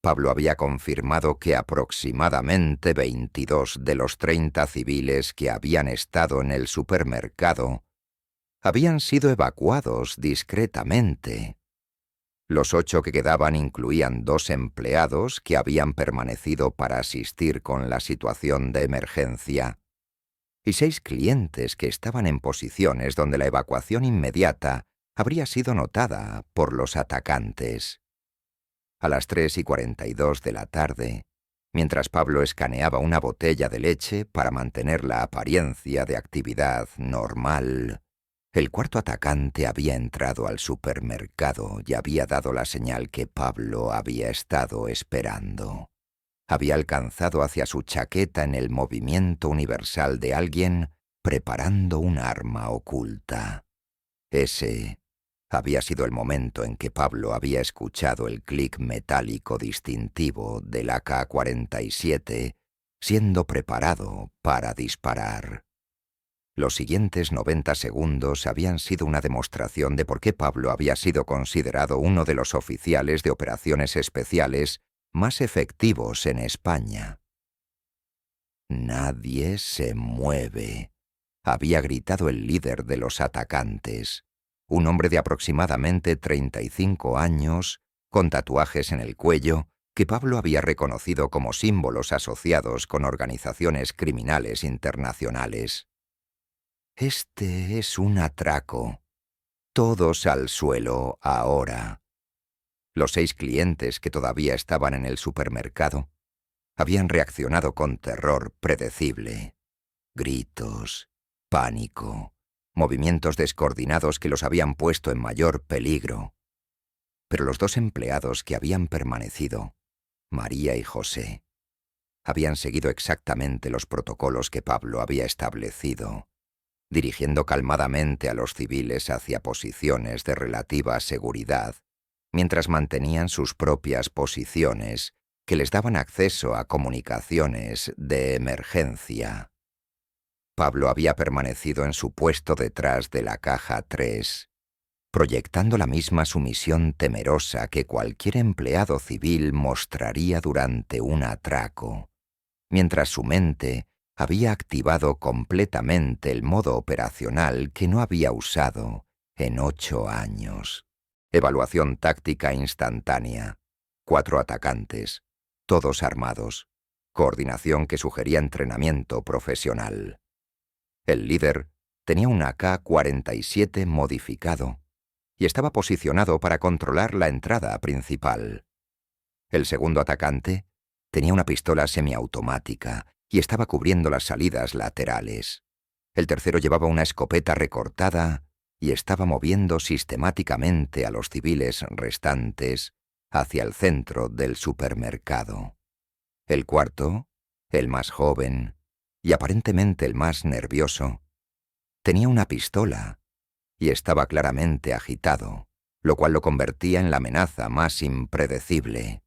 Speaker 1: Pablo había confirmado que aproximadamente 22 de los 30 civiles que habían estado en el supermercado habían sido evacuados discretamente. Los 8 que quedaban incluían 2 empleados que habían permanecido para asistir con la situación de emergencia y 6 clientes que estaban en posiciones donde la evacuación inmediata habría sido notada por los atacantes. A las 3:42 de la tarde, mientras Pablo escaneaba una botella de leche para mantener la apariencia de actividad normal, el cuarto atacante había entrado al supermercado y había dado la señal que Pablo había estado esperando. Había alcanzado hacia su chaqueta en el movimiento universal de alguien preparando un arma oculta. Ese había sido el momento en que Pablo había escuchado el clic metálico distintivo del AK-47, siendo preparado para disparar. Los siguientes 90 segundos habían sido una demostración de por qué Pablo había sido considerado uno de los oficiales de operaciones especiales más efectivos en España. «Nadie se mueve», había gritado el líder de los atacantes, un hombre de aproximadamente 35 años, con tatuajes en el cuello que Pablo había reconocido como símbolos asociados con organizaciones criminales internacionales. «Este es un atraco. Todos al suelo ahora». Los 6 clientes que todavía estaban en el supermercado habían reaccionado con terror predecible. Gritos, pánico, movimientos descoordinados que los habían puesto en mayor peligro. Pero los 2 empleados que habían permanecido, María y José, habían seguido exactamente los protocolos que Pablo había establecido, dirigiendo calmadamente a los civiles hacia posiciones de relativa seguridad, mientras mantenían sus propias posiciones, que les daban acceso a comunicaciones de emergencia. Pablo había permanecido en su puesto detrás de la caja 3, proyectando la misma sumisión temerosa que cualquier empleado civil mostraría durante un atraco, mientras su mente había activado completamente el modo operacional que no había usado en 8 años. Evaluación táctica instantánea. 4 atacantes, todos armados. Coordinación que sugería entrenamiento profesional. El líder tenía un AK-47 modificado y estaba posicionado para controlar la entrada principal. El segundo atacante tenía una pistola semiautomática y estaba cubriendo las salidas laterales. El tercero llevaba una escopeta recortada y estaba moviendo sistemáticamente a los civiles restantes hacia el centro del supermercado. El cuarto, el más joven y aparentemente el más nervioso, tenía una pistola y estaba claramente agitado, lo cual lo convertía en la amenaza más impredecible.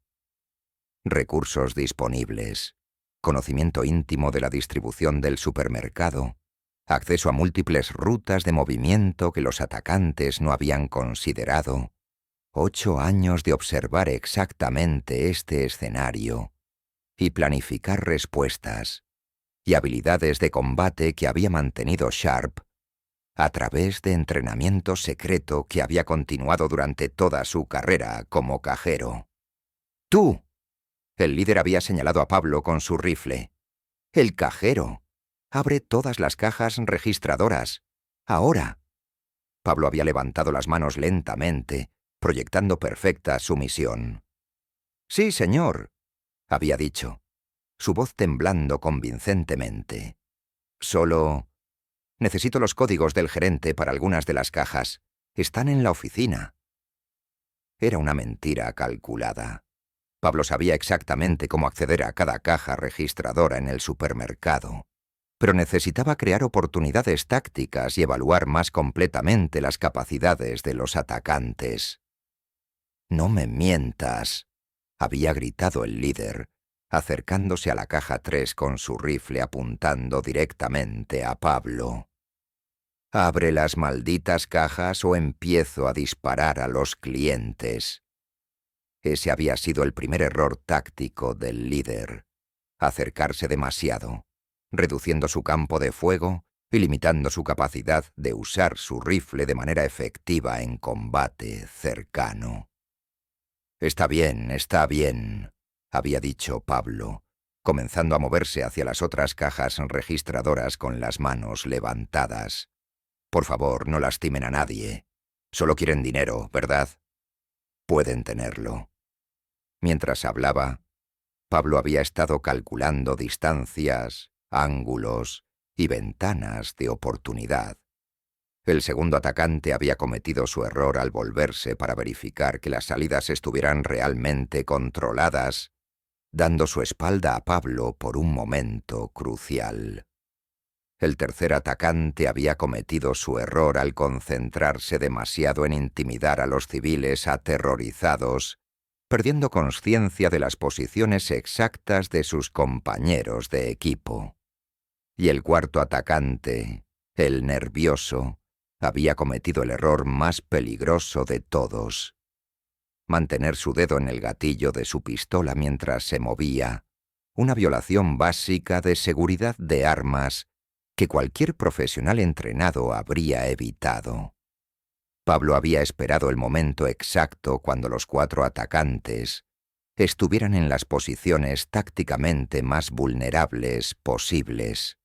Speaker 1: Recursos disponibles, conocimiento íntimo de la distribución del supermercado, acceso a múltiples rutas de movimiento que los atacantes no habían considerado, 8 años de observar exactamente este escenario y planificar respuestas, y habilidades de combate que había mantenido Sharp a través de entrenamiento secreto que había continuado durante toda su carrera como cajero. «¡Tú!». El líder había señalado a Pablo con su rifle. «El cajero. Abre todas las cajas registradoras. Ahora». Pablo había levantado las manos lentamente, proyectando perfecta sumisión. «Sí, señor», había dicho, su voz temblando convincentemente. «Solo necesito los códigos del gerente para algunas de las cajas. Están en la oficina». Era una mentira calculada. Pablo sabía exactamente cómo acceder a cada caja registradora en el supermercado, pero necesitaba crear oportunidades tácticas y evaluar más completamente las capacidades de los atacantes. «No me mientas», había gritado el líder, acercándose a la caja 3 con su rifle apuntando directamente a Pablo. «Abre las malditas cajas o empiezo a disparar a los clientes». Ese había sido el primer error táctico del líder: acercarse demasiado, reduciendo su campo de fuego y limitando su capacidad de usar su rifle de manera efectiva en combate cercano. Está bien», había dicho Pablo, comenzando a moverse hacia las otras cajas registradoras con las manos levantadas. «Por favor, no lastimen a nadie. Solo quieren dinero, ¿verdad? Pueden tenerlo». Mientras hablaba, Pablo había estado calculando distancias, ángulos y ventanas de oportunidad. El segundo atacante había cometido su error al volverse para verificar que las salidas estuvieran realmente controladas, dando su espalda a Pablo por un momento crucial. El tercer atacante había cometido su error al concentrarse demasiado en intimidar a los civiles aterrorizados, perdiendo conciencia de las posiciones exactas de sus compañeros de equipo. Y el cuarto atacante, el nervioso, había cometido el error más peligroso de todos: mantener su dedo en el gatillo de su pistola mientras se movía, una violación básica de seguridad de armas que cualquier profesional entrenado habría evitado. Pablo había esperado el momento exacto cuando los 4 atacantes, estuvieran en las posiciones tácticamente más vulnerables posibles.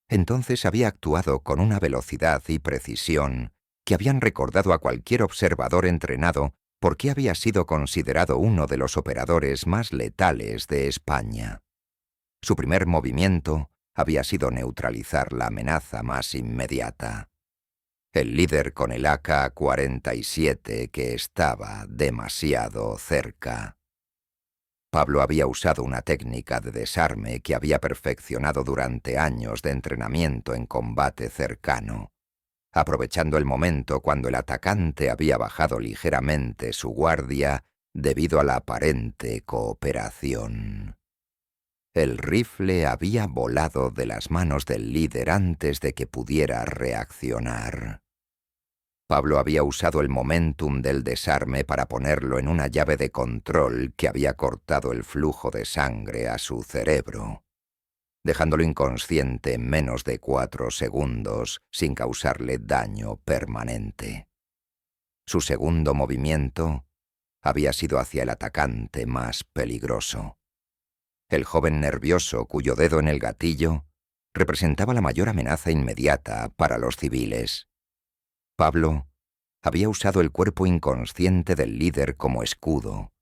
Speaker 1: Entonces había actuado con una velocidad y precisión que habían recordado a cualquier observador entrenado porque había sido considerado uno de los operadores más letales de España. Su primer movimiento había sido neutralizar la amenaza más inmediata. El líder con el AK-47 que estaba demasiado cerca. Pablo había usado una técnica de desarme que había perfeccionado durante años de entrenamiento en combate cercano, aprovechando el momento cuando el atacante había bajado ligeramente su guardia debido a la aparente cooperación. El rifle había volado de las manos del líder antes de que pudiera reaccionar. Pablo había usado el momentum del desarme para ponerlo en una llave de control que había cortado el flujo de sangre a su cerebro, dejándolo inconsciente en menos de 4 segundos sin causarle daño permanente. Su segundo movimiento había sido hacia el atacante más peligroso. El joven nervioso cuyo dedo en el gatillo representaba la mayor amenaza inmediata para los civiles. Pablo había usado el cuerpo inconsciente del líder como escudo,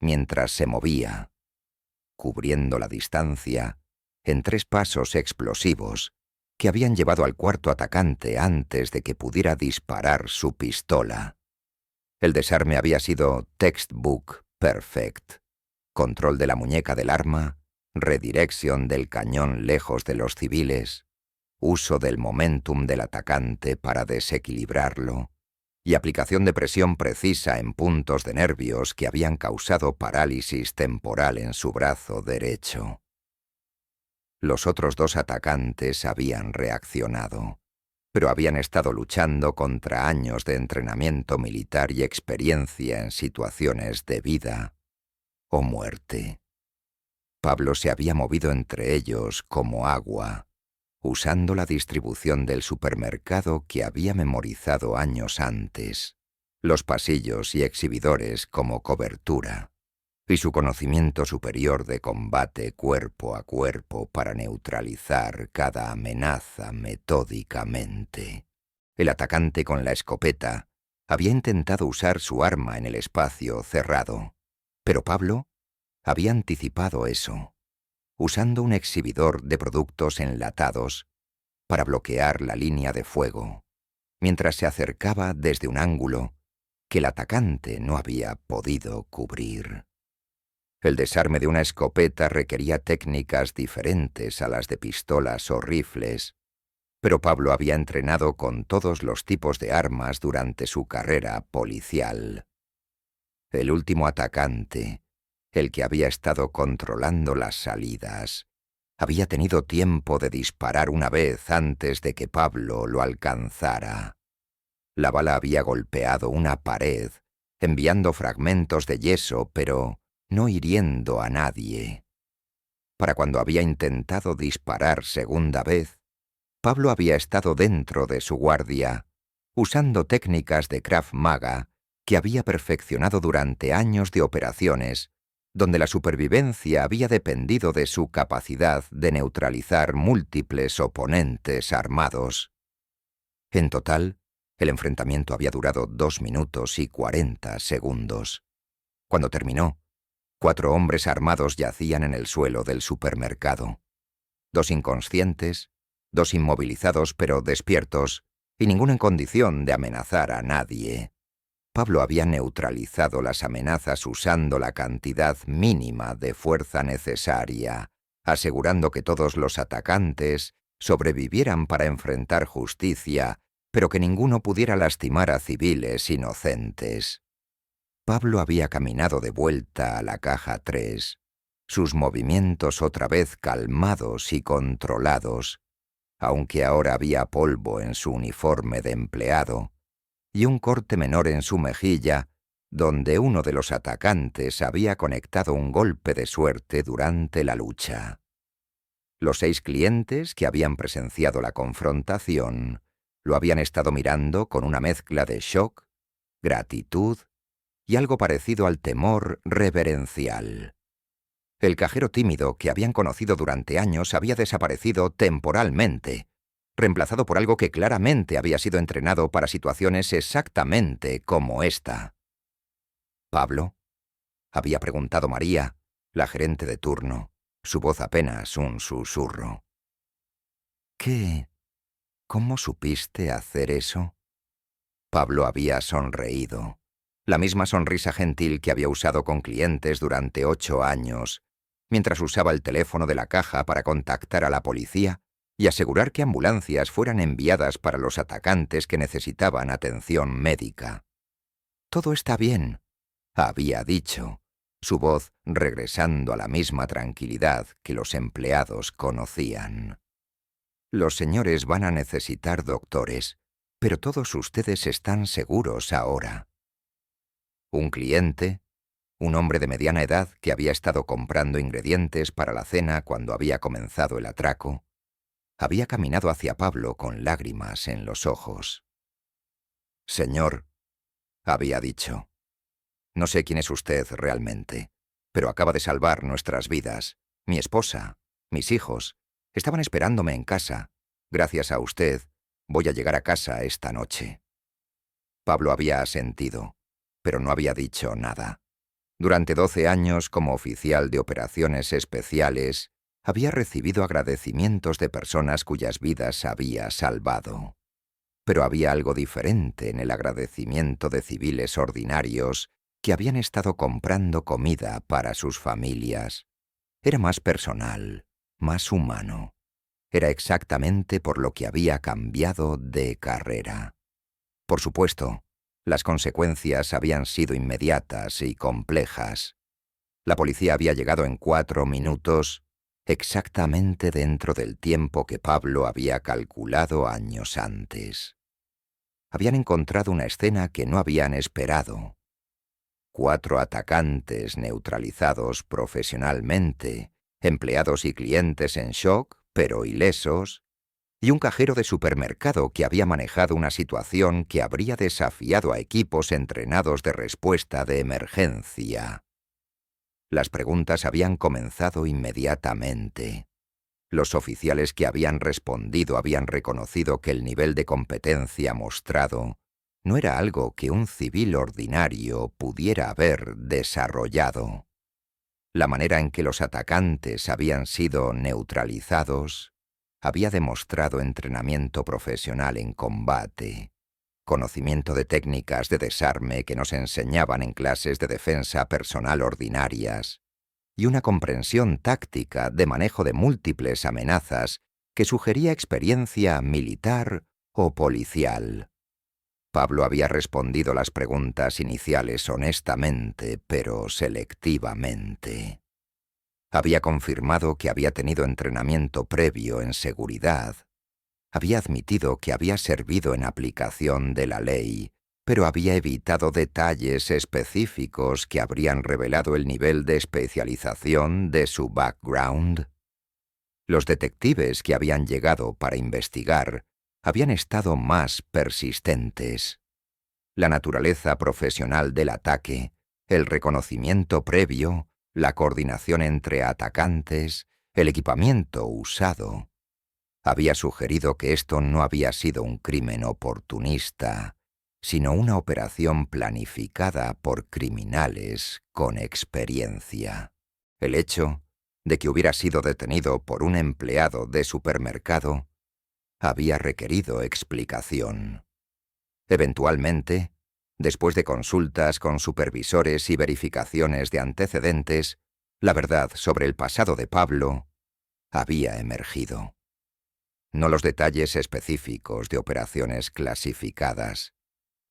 Speaker 1: mientras se movía, cubriendo la distancia en 3 pasos explosivos que habían llevado al cuarto atacante antes de que pudiera disparar su pistola. El desarme había sido textbook perfect. Control de la muñeca del arma, redirección del cañón lejos de los civiles, uso del momentum del atacante para desequilibrarlo y aplicación de presión precisa en puntos de nervios que habían causado parálisis temporal en su brazo derecho. Los otros 2 atacantes habían reaccionado, pero habían estado luchando contra años de entrenamiento militar y experiencia en situaciones de vida o muerte. Pablo se había movido entre ellos como agua, usando la distribución del supermercado que había memorizado años antes, los pasillos y exhibidores como cobertura, y su conocimiento superior de combate cuerpo a cuerpo para neutralizar cada amenaza metódicamente. El atacante con la escopeta había intentado usar su arma en el espacio cerrado, pero Pablo había anticipado eso, usando un exhibidor de productos enlatados para bloquear la línea de fuego, mientras se acercaba desde un ángulo que el atacante no había podido cubrir. El desarme de una escopeta requería técnicas diferentes a las de pistolas o rifles, pero Pablo había entrenado con todos los tipos de armas durante su carrera policial. El último atacante, el que había estado controlando las salidas, había tenido tiempo de disparar una vez antes de que Pablo lo alcanzara. La bala había golpeado una pared, enviando fragmentos de yeso, pero no hiriendo a nadie. Para cuando había intentado disparar segunda vez, Pablo había estado dentro de su guardia, usando técnicas de Krav Maga que había perfeccionado durante años de operaciones, donde la supervivencia había dependido de su capacidad de neutralizar múltiples oponentes armados. En total, el enfrentamiento había durado 2 minutos y 40 segundos. Cuando terminó, 4 hombres armados yacían en el suelo del supermercado. 2 inconscientes, 2 inmovilizados pero despiertos, y ninguno en condición de amenazar a nadie. Pablo había neutralizado las amenazas usando la cantidad mínima de fuerza necesaria, asegurando que todos los atacantes sobrevivieran para enfrentar justicia, pero que ninguno pudiera lastimar a civiles inocentes. Pablo había caminado de vuelta a la caja 3, sus movimientos otra vez calmados y controlados, aunque ahora había polvo en su uniforme de empleado, y un corte menor en su mejilla, donde uno de los atacantes había conectado un golpe de suerte durante la lucha. Los 6 clientes que habían presenciado la confrontación lo habían estado mirando con una mezcla de shock, gratitud y algo parecido al temor reverencial. El cajero tímido que habían conocido durante años había desaparecido temporalmente, reemplazado por algo que claramente había sido entrenado para situaciones exactamente como esta. ¿Pablo? Había preguntado María, la gerente de turno, su voz apenas un susurro. ¿Qué? ¿Cómo supiste hacer eso? Pablo había sonreído, la misma sonrisa gentil que había usado con clientes durante 8 años, mientras usaba el teléfono de la caja para contactar a la policía y asegurar que ambulancias fueran enviadas para los atacantes que necesitaban atención médica. «Todo está bien», había dicho, su voz regresando a la misma tranquilidad que los empleados conocían. «Los señores van a necesitar doctores, pero todos ustedes están seguros ahora». Un cliente, un hombre de mediana edad que había estado comprando ingredientes para la cena cuando había comenzado el atraco, había caminado hacia Pablo con lágrimas en los ojos. «Señor», había dicho, «no sé quién es usted realmente, pero acaba de salvar nuestras vidas. Mi esposa, mis hijos, estaban esperándome en casa. Gracias a usted, voy a llegar a casa esta noche». Pablo había asentido, pero no había dicho nada. Durante 12 años como oficial de operaciones especiales, había recibido agradecimientos de personas cuyas vidas había salvado. Pero había algo diferente en el agradecimiento de civiles ordinarios que habían estado comprando comida para sus familias. Era más personal, más humano. Era exactamente por lo que había cambiado de carrera. Por supuesto, las consecuencias habían sido inmediatas y complejas. La policía había llegado en 4 minutos, exactamente dentro del tiempo que Pablo había calculado años antes. Habían encontrado una escena que no habían esperado. 4 atacantes neutralizados profesionalmente, empleados y clientes en shock, pero ilesos, y un cajero de supermercado que había manejado una situación que habría desafiado a equipos entrenados de respuesta de emergencia. Las preguntas habían comenzado inmediatamente. Los oficiales que habían respondido habían reconocido que el nivel de competencia mostrado no era algo que un civil ordinario pudiera haber desarrollado. La manera en que los atacantes habían sido neutralizados había demostrado entrenamiento profesional en combate, conocimiento de técnicas de desarme que nos enseñaban en clases de defensa personal ordinarias, y una comprensión táctica de manejo de múltiples amenazas que sugería experiencia militar o policial. Pablo había respondido las preguntas iniciales honestamente, pero selectivamente. Había confirmado que había tenido entrenamiento previo en seguridad. Había admitido que había servido en aplicación de la ley, pero había evitado detalles específicos que habrían revelado el nivel de especialización de su background. Los detectives que habían llegado para investigar habían estado más persistentes. La naturaleza profesional del ataque, el reconocimiento previo, la coordinación entre atacantes, el equipamiento usado, había sugerido que esto no había sido un crimen oportunista, sino una operación planificada por criminales con experiencia. El hecho de que hubiera sido detenido por un empleado de supermercado había requerido explicación. Eventualmente, después de consultas con supervisores y verificaciones de antecedentes, la verdad sobre el pasado de Pablo había emergido. No los detalles específicos de operaciones clasificadas,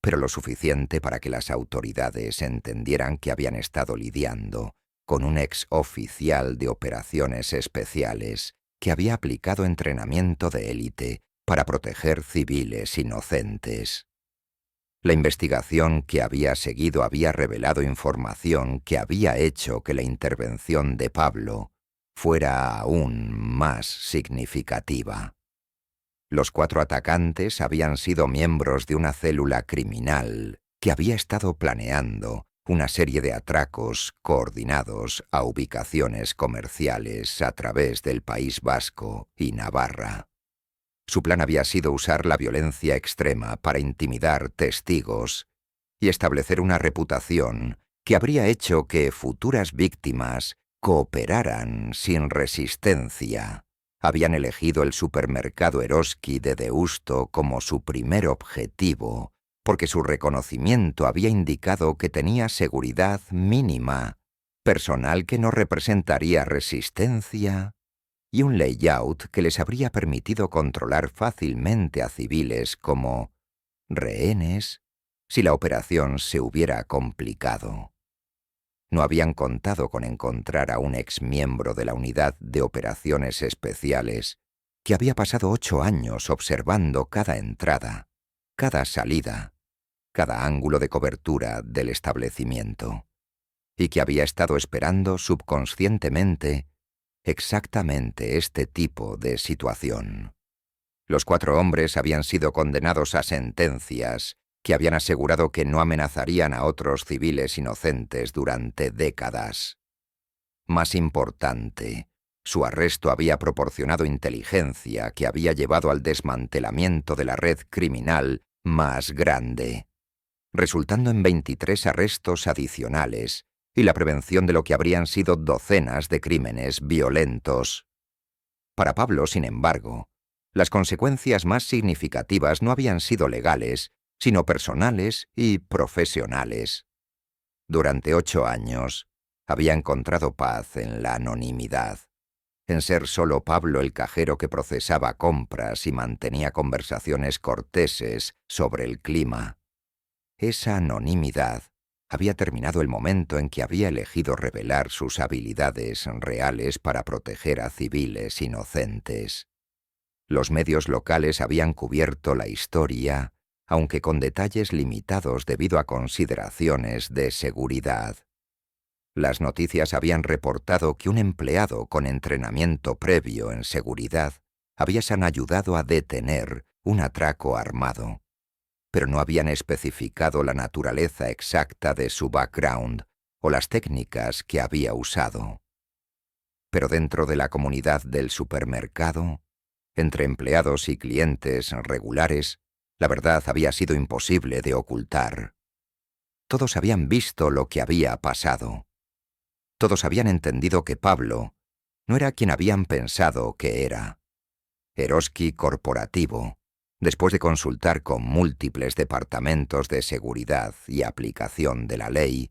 Speaker 1: pero lo suficiente para que las autoridades entendieran que habían estado lidiando con un ex oficial de operaciones especiales que había aplicado entrenamiento de élite para proteger civiles inocentes. La investigación que había seguido había revelado información que había hecho que la intervención de Pablo fuera aún más significativa. Los 4 atacantes habían sido miembros de una célula criminal que había estado planeando, una serie de atracos coordinados a ubicaciones comerciales a través del País Vasco y Navarra. Su plan había sido usar la violencia extrema para intimidar testigos y establecer una reputación que habría hecho que futuras víctimas cooperaran sin resistencia. Habían elegido el supermercado Eroski de Deusto como su primer objetivo, porque su reconocimiento había indicado que tenía seguridad mínima, personal que no representaría resistencia y un layout que les habría permitido controlar fácilmente a civiles como rehenes si la operación se hubiera complicado. No habían contado con encontrar a un exmiembro de la Unidad de Operaciones Especiales que había pasado 8 años observando cada entrada, cada salida, cada ángulo de cobertura del establecimiento, y que había estado esperando subconscientemente exactamente este tipo de situación. Los 4 hombres habían sido condenados a sentencias que habían asegurado que no amenazarían a otros civiles inocentes durante décadas. Más importante, su arresto había proporcionado inteligencia que había llevado al desmantelamiento de la red criminal más grande, resultando en 23 arrestos adicionales y la prevención de lo que habrían sido docenas de crímenes violentos. Para Pablo, sin embargo, las consecuencias más significativas no habían sido legales, sino personales y profesionales. Durante 8 años, había encontrado paz en la anonimidad, en ser solo Pablo el cajero que procesaba compras y mantenía conversaciones corteses sobre el clima. Esa anonimidad había terminado el momento en que había elegido revelar sus habilidades reales para proteger a civiles inocentes. Los medios locales habían cubierto la historia, aunque con detalles limitados debido a consideraciones de seguridad. Las noticias habían reportado que un empleado con entrenamiento previo en seguridad había ayudado a detener un atraco armado, pero no habían especificado la naturaleza exacta de su background o las técnicas que había usado. Pero dentro de la comunidad del supermercado, entre empleados y clientes regulares, la verdad había sido imposible de ocultar. Todos habían visto lo que había pasado. Todos habían entendido que Pablo no era quien habían pensado que era. Eroski Corporativo, después de consultar con múltiples departamentos de seguridad y aplicación de la ley,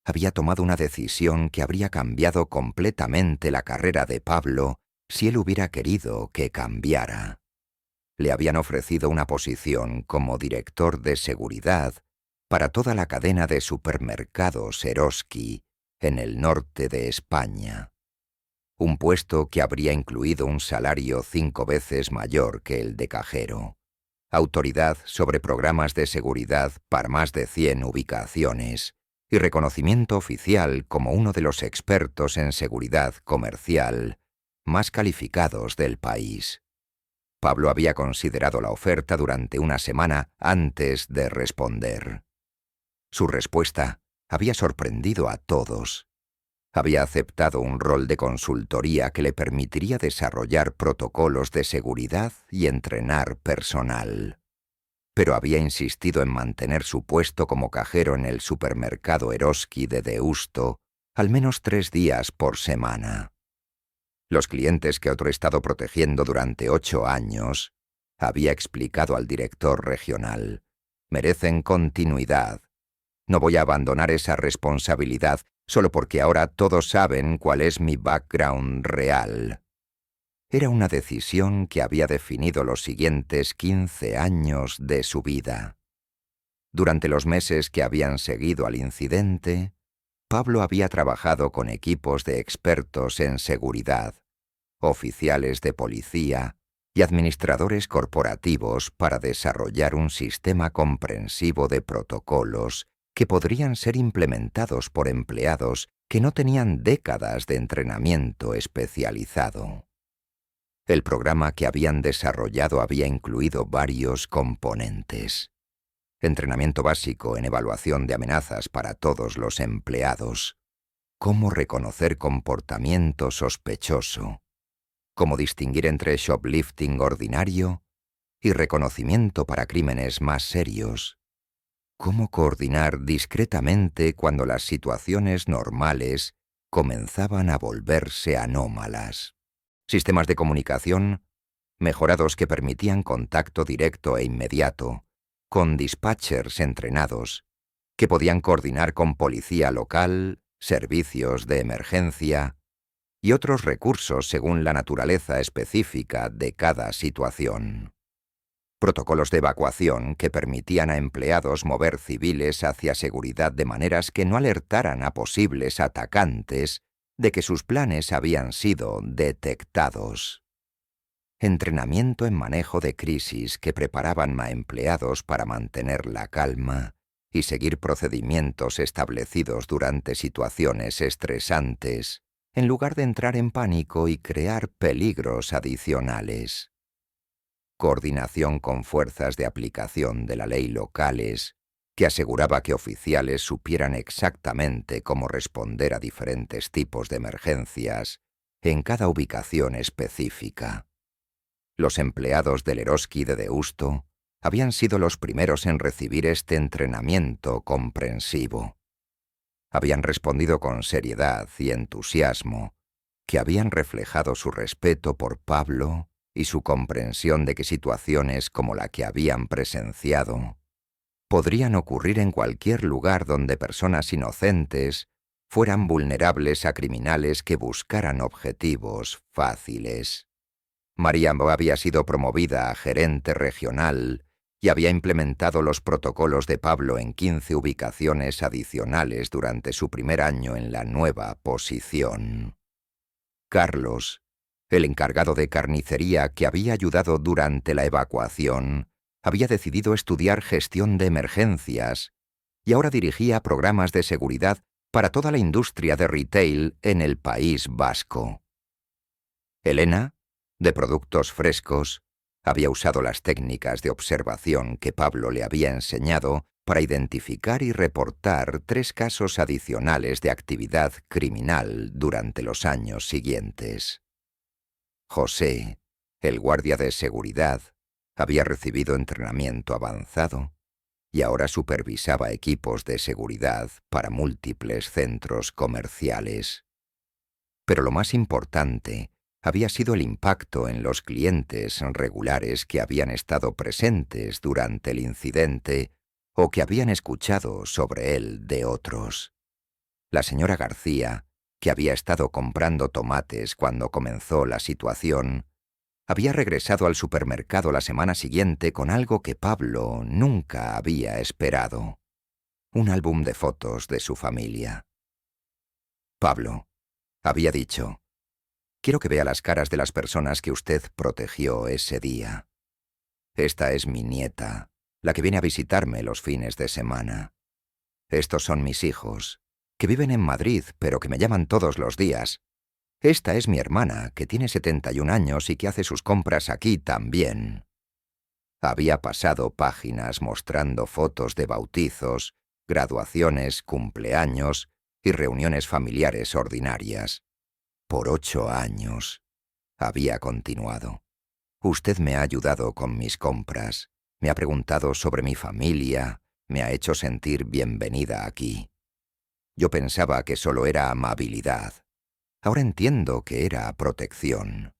Speaker 1: había tomado una decisión que habría cambiado completamente la carrera de Pablo si él hubiera querido que cambiara. Le habían ofrecido una posición como director de seguridad para toda la cadena de supermercados Eroski en el norte de España. Un puesto que habría incluido un salario 5 veces mayor que el de cajero, autoridad sobre programas de seguridad para más de 100 ubicaciones y reconocimiento oficial como uno de los expertos en seguridad comercial más calificados del país. Pablo había considerado la oferta durante una semana antes de responder. Su respuesta había sorprendido a todos. Había aceptado un rol de consultoría que le permitiría desarrollar protocolos de seguridad y entrenar personal. Pero había insistido en mantener su puesto como cajero en el supermercado Eroski de Deusto al menos 3 días por semana. Los clientes que otro estado protegiendo durante 8 años, había explicado al director regional, merecen continuidad. No voy a abandonar esa responsabilidad solo porque ahora todos saben cuál es mi background real. Era una decisión que había definido los siguientes 15 años de su vida. Durante los meses que habían seguido al incidente, Pablo había trabajado con equipos de expertos en seguridad, oficiales de policía y administradores corporativos para desarrollar un sistema comprensivo de protocolos que podrían ser implementados por empleados que no tenían décadas de entrenamiento especializado. El programa que habían desarrollado había incluido varios componentes. entrenamiento básico en evaluación de amenazas para todos los empleados, cómo reconocer comportamiento sospechoso, cómo distinguir entre shoplifting ordinario y reconocimiento para crímenes más serios, cómo coordinar discretamente cuando las situaciones normales comenzaban a volverse anómalas, sistemas de comunicación mejorados que permitían contacto directo e inmediato, con dispatchers entrenados, que podían coordinar con policía local, servicios de emergencia y otros recursos según la naturaleza específica de cada situación. Protocolos de evacuación que permitían a empleados mover civiles hacia seguridad de maneras que no alertaran a posibles atacantes de que sus planes habían sido detectados. Entrenamiento en manejo de crisis que preparaban a empleados para mantener la calma y seguir procedimientos establecidos durante situaciones estresantes, en lugar de entrar en pánico y crear peligros adicionales. Coordinación con fuerzas de aplicación de la ley locales, que aseguraba que oficiales supieran exactamente cómo responder a diferentes tipos de emergencias en cada ubicación específica. Los empleados del Eroski de Deusto habían sido los primeros en recibir este entrenamiento comprensivo. Habían respondido con seriedad y entusiasmo, que habían reflejado su respeto por Pablo y su comprensión de que situaciones como la que habían presenciado podrían ocurrir en cualquier lugar donde personas inocentes fueran vulnerables a criminales que buscaran objetivos fáciles. María había sido promovida a gerente regional y había implementado los protocolos de Pablo en 15 ubicaciones adicionales durante su primer año en la nueva posición. Carlos, el encargado de carnicería que había ayudado durante la evacuación, había decidido estudiar gestión de emergencias y ahora dirigía programas de seguridad para toda la industria de retail en el País Vasco. Elena, de productos frescos, había usado las técnicas de observación que Pablo le había enseñado para identificar y reportar 3 casos adicionales de actividad criminal durante los años siguientes. José, el guardia de seguridad, había recibido entrenamiento avanzado y ahora supervisaba equipos de seguridad para múltiples centros comerciales. Pero lo más importante había sido el impacto en los clientes regulares que habían estado presentes durante el incidente o que habían escuchado sobre él de otros. La señora García, que había estado comprando tomates cuando comenzó la situación, había regresado al supermercado la semana siguiente con algo que Pablo nunca había esperado: un álbum de fotos de su familia. Pablo, había dicho, quiero que vea las caras de las personas que usted protegió ese día. Esta es mi nieta, la que viene a visitarme los fines de semana. Estos son mis hijos, que viven en Madrid, pero que me llaman todos los días. Esta es mi hermana, que tiene 71 años y que hace sus compras aquí también. Había pasado páginas mostrando fotos de bautizos, graduaciones, cumpleaños y reuniones familiares ordinarias. Por 8 años, había continuado. Usted me ha ayudado con mis compras, me ha preguntado sobre mi familia, me ha hecho sentir bienvenida aquí. Yo pensaba que solo era amabilidad. Ahora entiendo que era protección.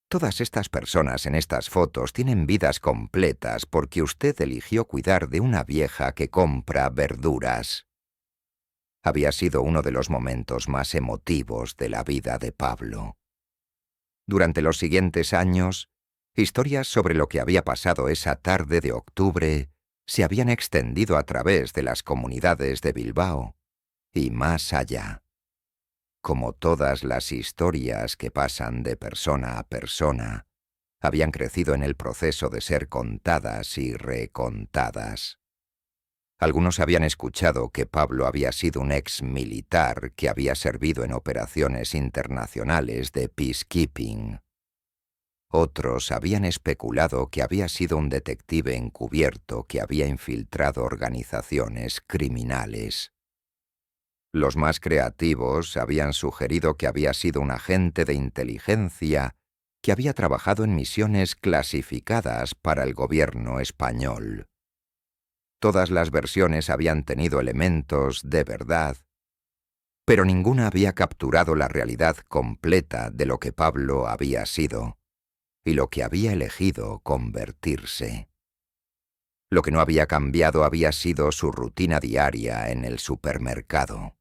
Speaker 1: Todas estas personas en estas fotos tienen vidas completas porque usted eligió cuidar de una vieja que compra verduras. Había sido uno de los momentos más emotivos de la vida de Pablo. Durante los siguientes años, historias sobre lo que había pasado esa tarde de octubre se habían extendido a través de las comunidades de Bilbao y más allá. Como todas las historias que pasan de persona a persona, habían crecido en el proceso de ser contadas y recontadas. Algunos habían escuchado que Pablo había sido un ex militar que había servido en operaciones internacionales de peacekeeping. Otros habían especulado que había sido un detective encubierto que había infiltrado organizaciones criminales. Los más creativos habían sugerido que había sido un agente de inteligencia que había trabajado en misiones clasificadas para el gobierno español. Todas las versiones habían tenido elementos de verdad, pero ninguna había capturado la realidad completa de lo que Pablo había sido y lo que había elegido convertirse. Lo que no había cambiado había sido su rutina diaria en el supermercado.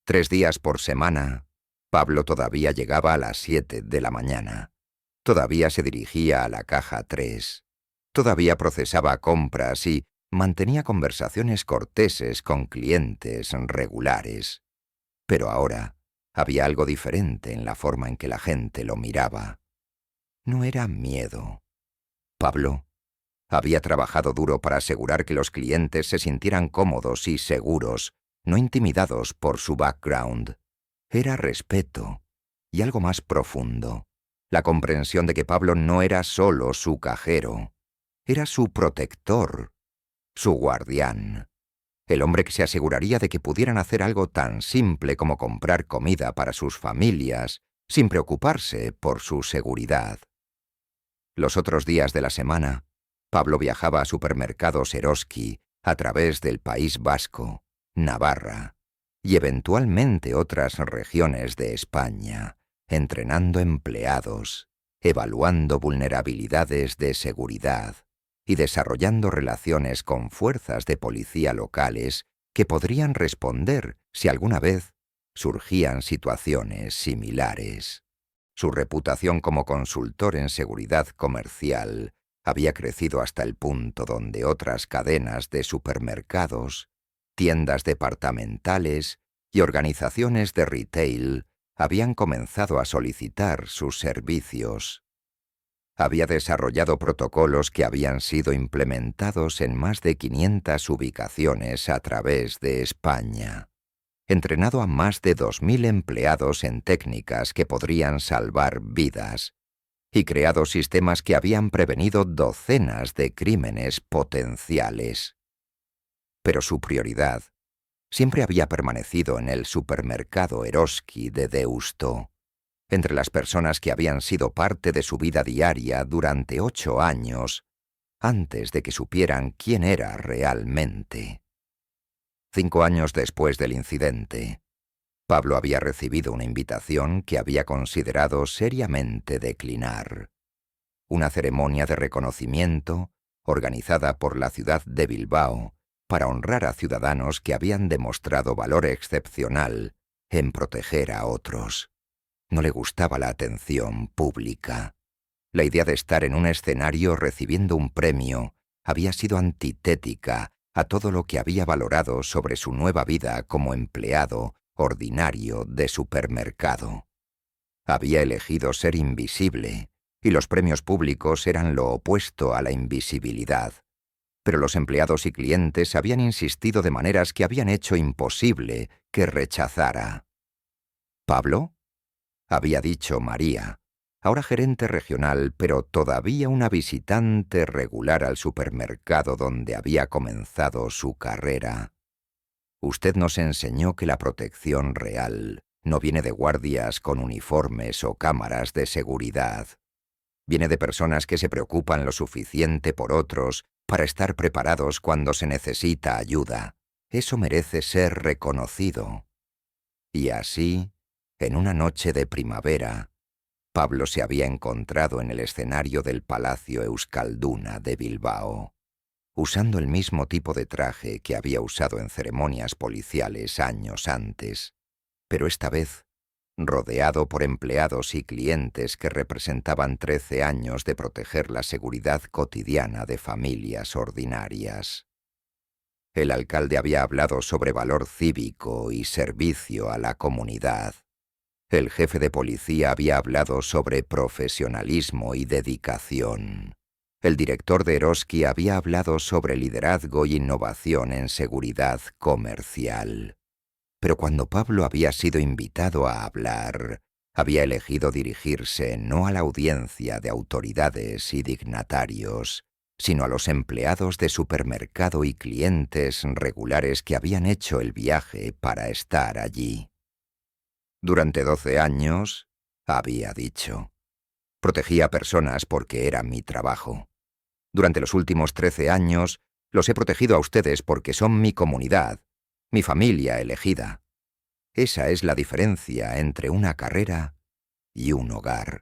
Speaker 1: 3 días por semana, Pablo todavía llegaba a las 7 de la mañana. Todavía se dirigía a la caja 3. Todavía procesaba compras y mantenía conversaciones corteses con clientes regulares. Pero ahora había algo diferente en la forma en que la gente lo miraba. No era miedo. Pablo había trabajado duro para asegurar que los clientes se sintieran cómodos y seguros, no intimidados por su background. Era respeto y algo más profundo. La comprensión de que Pablo no era solo su cajero, era su protector, su guardián. El hombre que se aseguraría de que pudieran hacer algo tan simple como comprar comida para sus familias, sin preocuparse por su seguridad. Los otros días de la semana, Pablo viajaba a supermercados Eroski a través del País Vasco, Navarra y eventualmente otras regiones de España, entrenando empleados, evaluando vulnerabilidades de seguridad y desarrollando relaciones con fuerzas de policía locales que podrían responder si alguna vez surgían situaciones similares. Su reputación como consultor en seguridad comercial había crecido hasta el punto donde otras cadenas de supermercados, tiendas departamentales y organizaciones de retail habían comenzado a solicitar sus servicios. Había desarrollado protocolos que habían sido implementados en más de 500 ubicaciones a través de España. Entrenado a más de 2.000 empleados en técnicas que podrían salvar vidas, y creado sistemas que habían prevenido docenas de crímenes potenciales. Pero su prioridad siempre había permanecido en el supermercado Eroski de Deusto, entre las personas que habían sido parte de su vida diaria durante 8 años, antes de que supieran quién era realmente. 5 años después del incidente, Pablo había recibido una invitación que había considerado seriamente declinar. Una ceremonia de reconocimiento organizada por la ciudad de Bilbao para honrar a ciudadanos que habían demostrado valor excepcional en proteger a otros. No le gustaba la atención pública. La idea de estar en un escenario recibiendo un premio había sido antitética a todo lo que había valorado sobre su nueva vida como empleado ordinario de supermercado. Había elegido ser invisible, y los premios públicos eran lo opuesto a la invisibilidad. Pero los empleados y clientes habían insistido de maneras que habían hecho imposible que rechazara. ¿Pablo? Había dicho María, ahora gerente regional, pero todavía una visitante regular al supermercado donde había comenzado su carrera. Usted nos enseñó que la protección real no viene de guardias con uniformes o cámaras de seguridad. Viene de personas que se preocupan lo suficiente por otros para estar preparados cuando se necesita ayuda. Eso merece ser reconocido. Y así, en una noche de primavera, Pablo se había encontrado en el escenario del Palacio Euskalduna de Bilbao, usando el mismo tipo de traje que había usado en ceremonias policiales años antes, pero esta vez rodeado por empleados y clientes que representaban 13 años de proteger la seguridad cotidiana de familias ordinarias. El alcalde había hablado sobre valor cívico y servicio a la comunidad. El jefe de policía había hablado sobre profesionalismo y dedicación. El director de Eroski había hablado sobre liderazgo y innovación en seguridad comercial. Pero cuando Pablo había sido invitado a hablar, Había elegido dirigirse no a la audiencia de autoridades y dignatarios, sino a los empleados de supermercado y clientes regulares que habían hecho el viaje para estar allí. Durante 12 años, había dicho, protegí a personas porque era mi trabajo. Durante los últimos 13 años, los he protegido a ustedes porque son mi comunidad, mi familia elegida. Esa es la diferencia entre una carrera y un hogar.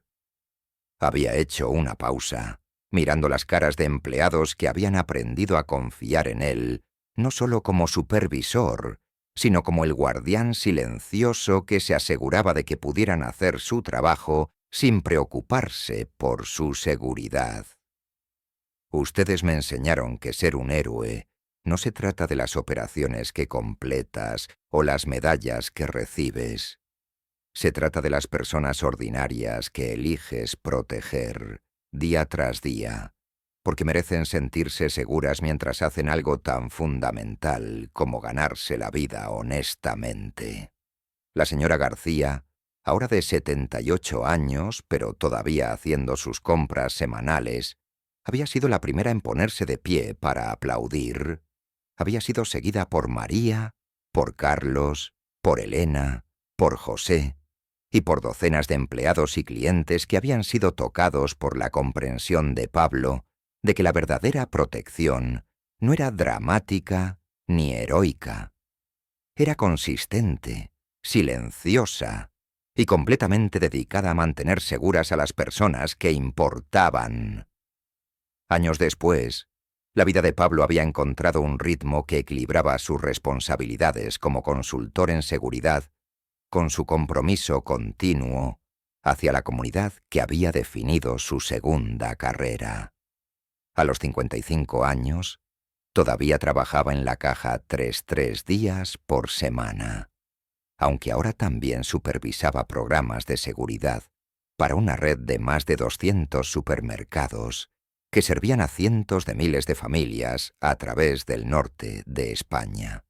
Speaker 1: Había hecho una pausa, mirando las caras de empleados que habían aprendido a confiar en él, no solo como supervisor, sino como el guardián silencioso que se aseguraba de que pudieran hacer su trabajo sin preocuparse por su seguridad. Ustedes me enseñaron que ser un héroe no se trata de las operaciones que completas o las medallas que recibes. Se trata de las personas ordinarias que eliges proteger día tras día, porque merecen sentirse seguras mientras hacen algo tan fundamental como ganarse la vida honestamente. La señora García, ahora de 78 años, pero todavía haciendo sus compras semanales, había sido la primera en ponerse de pie para aplaudir. Había sido seguida por María, por Carlos, por Elena, por José y por docenas de empleados y clientes que habían sido tocados por la comprensión de Pablo de que la verdadera protección no era dramática ni heroica. Era consistente, silenciosa y completamente dedicada a mantener seguras a las personas que importaban. Años después, la vida de Pablo había encontrado un ritmo que equilibraba sus responsabilidades como consultor en seguridad con su compromiso continuo hacia la comunidad que había definido su segunda carrera. A los 55 años, todavía trabajaba en la caja 3 días por semana, aunque ahora también supervisaba programas de seguridad para una red de más de 200 supermercados que servían a cientos de miles de familias a través del norte de España.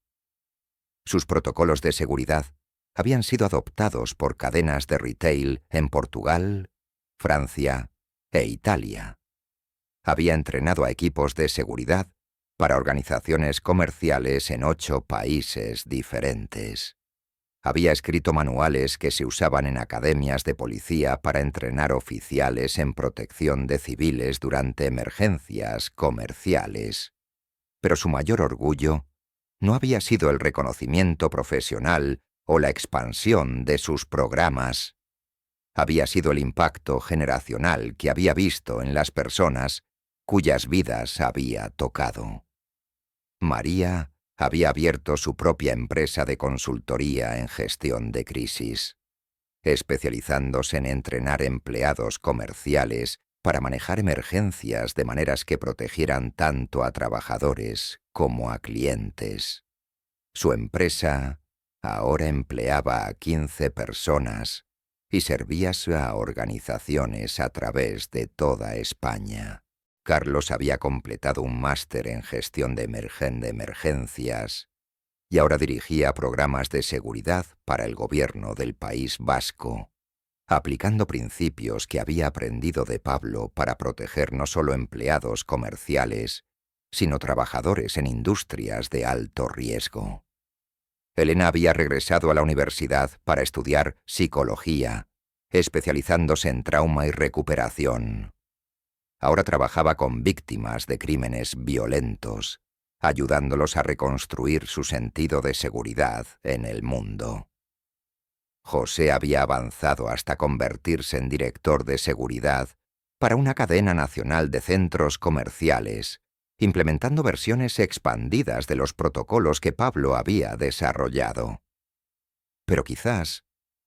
Speaker 1: Sus protocolos de seguridad habían sido adoptados por cadenas de retail en Portugal, Francia e Italia. Había entrenado a equipos de seguridad para organizaciones comerciales en 8 países diferentes. Había escrito manuales que se usaban en academias de policía para entrenar oficiales en protección de civiles durante emergencias comerciales. Pero su mayor orgullo no había sido el reconocimiento profesional o la expansión de sus programas. Había sido el impacto generacional que había visto en las personas cuyas vidas había tocado. María había abierto su propia empresa de consultoría en gestión de crisis, especializándose en entrenar empleados comerciales para manejar emergencias de maneras que protegieran tanto a trabajadores como a clientes. Su empresa ahora empleaba a 15 personas y servía a organizaciones a través de toda España. Carlos había completado un máster en gestión de emergencias y ahora dirigía programas de seguridad para el gobierno del País Vasco, aplicando principios que había aprendido de Pablo para proteger no solo empleados comerciales, sino trabajadores en industrias de alto riesgo. Elena había regresado a la universidad para estudiar psicología, especializándose en trauma y recuperación. Ahora trabajaba con víctimas de crímenes violentos, ayudándolos a reconstruir su sentido de seguridad en el mundo. José había avanzado hasta convertirse en director de seguridad para una cadena nacional de centros comerciales, implementando versiones expandidas de los protocolos que Pablo había desarrollado. Pero quizás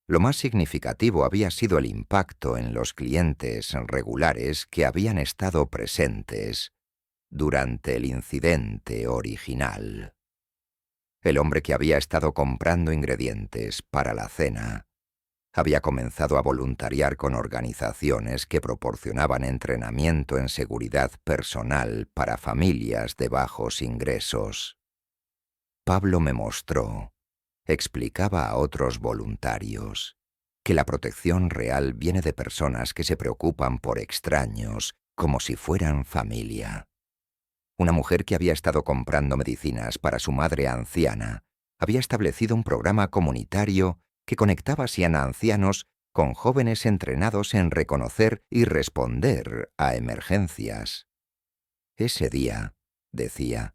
Speaker 1: lo más significativo había sido el impacto en los clientes regulares que habían estado presentes durante el incidente original. El hombre que había estado comprando ingredientes para la cena había comenzado a voluntariar con organizaciones que proporcionaban entrenamiento en seguridad personal para familias de bajos ingresos. Pablo me mostró, explicaba a otros voluntarios, que la protección real viene de personas que se preocupan por extraños como si fueran familia. Una mujer que había estado comprando medicinas para su madre anciana había establecido un programa comunitario que conectaba así a ancianos con jóvenes entrenados en reconocer y responder a emergencias. Ese día, decía,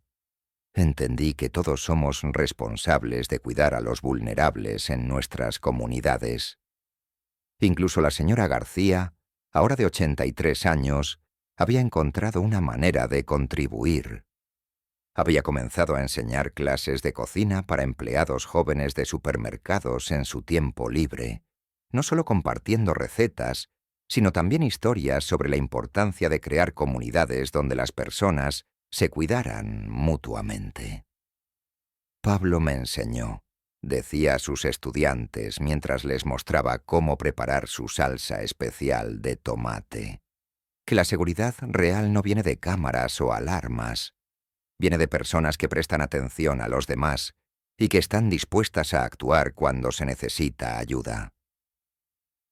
Speaker 1: entendí que todos somos responsables de cuidar a los vulnerables en nuestras comunidades. Incluso la señora García, ahora de 83 años, había encontrado una manera de contribuir. Había comenzado a enseñar clases de cocina para empleados jóvenes de supermercados en su tiempo libre, no solo compartiendo recetas, sino también historias sobre la importancia de crear comunidades donde las personas se cuidaran mutuamente. Pablo me enseñó, decía a sus estudiantes mientras les mostraba cómo preparar su salsa especial de tomate, que la seguridad real no viene de cámaras o alarmas, viene de personas que prestan atención a los demás y que están dispuestas a actuar cuando se necesita ayuda.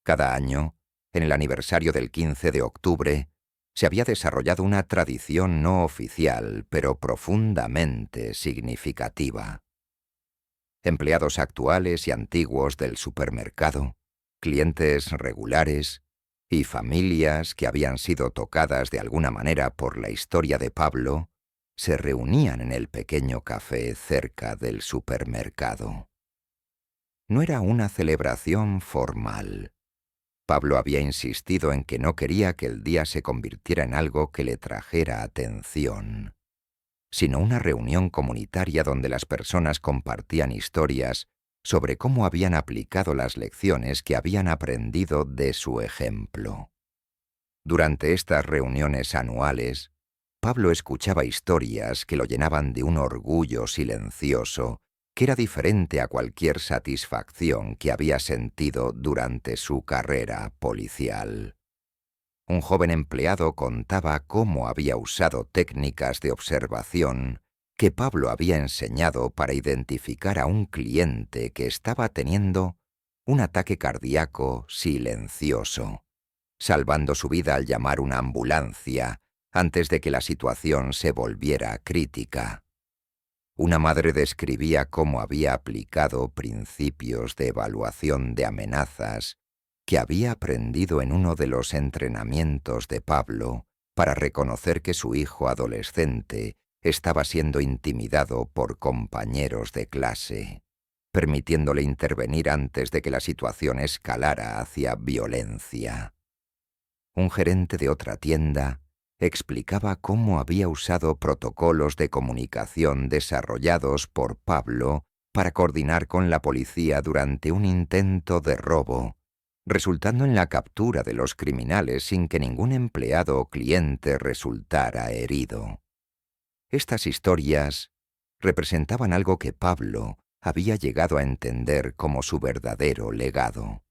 Speaker 1: Cada año, en el aniversario del 15 de octubre, se había desarrollado una tradición no oficial, pero profundamente significativa. Empleados actuales y antiguos del supermercado, clientes regulares y familias que habían sido tocadas de alguna manera por la historia de Pablo, se reunían en el pequeño café cerca del supermercado. No era una celebración formal. Pablo había insistido en que no quería que el día se convirtiera en algo que le trajera atención, sino una reunión comunitaria donde las personas compartían historias sobre cómo habían aplicado las lecciones que habían aprendido de su ejemplo. Durante estas reuniones anuales, Pablo escuchaba historias que lo llenaban de un orgullo silencioso que era diferente a cualquier satisfacción que había sentido durante su carrera policial. Un joven empleado contaba cómo había usado técnicas de observación que Pablo había enseñado para identificar a un cliente que estaba teniendo un ataque cardíaco silencioso, salvando su vida al llamar una ambulancia antes de que la situación se volviera crítica. Una madre describía cómo había aplicado principios de evaluación de amenazas que había aprendido en uno de los entrenamientos de Pablo para reconocer que su hijo adolescente estaba siendo intimidado por compañeros de clase, permitiéndole intervenir antes de que la situación escalara hacia violencia. Un gerente de otra tienda explicaba cómo había usado protocolos de comunicación desarrollados por Pablo para coordinar con la policía durante un intento de robo, resultando en la captura de los criminales sin que ningún empleado o cliente resultara herido. Estas historias representaban algo que Pablo había llegado a entender como su verdadero legado.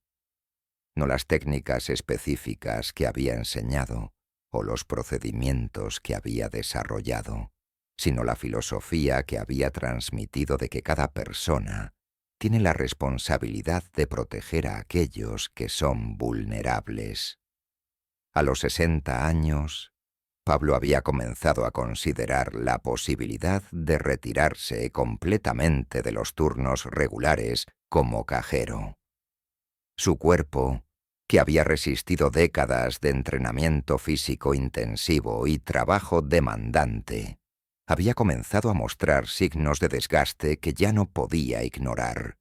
Speaker 1: No las técnicas específicas que había enseñado o los procedimientos que había desarrollado, sino la filosofía que había transmitido de que cada persona tiene la responsabilidad de proteger a aquellos que son vulnerables. A los 60 años, Pablo había comenzado a considerar la posibilidad de retirarse completamente de los turnos regulares como cajero. Su cuerpo, que había resistido décadas de entrenamiento físico intensivo y trabajo demandante, había comenzado a mostrar signos de desgaste que ya no podía ignorar.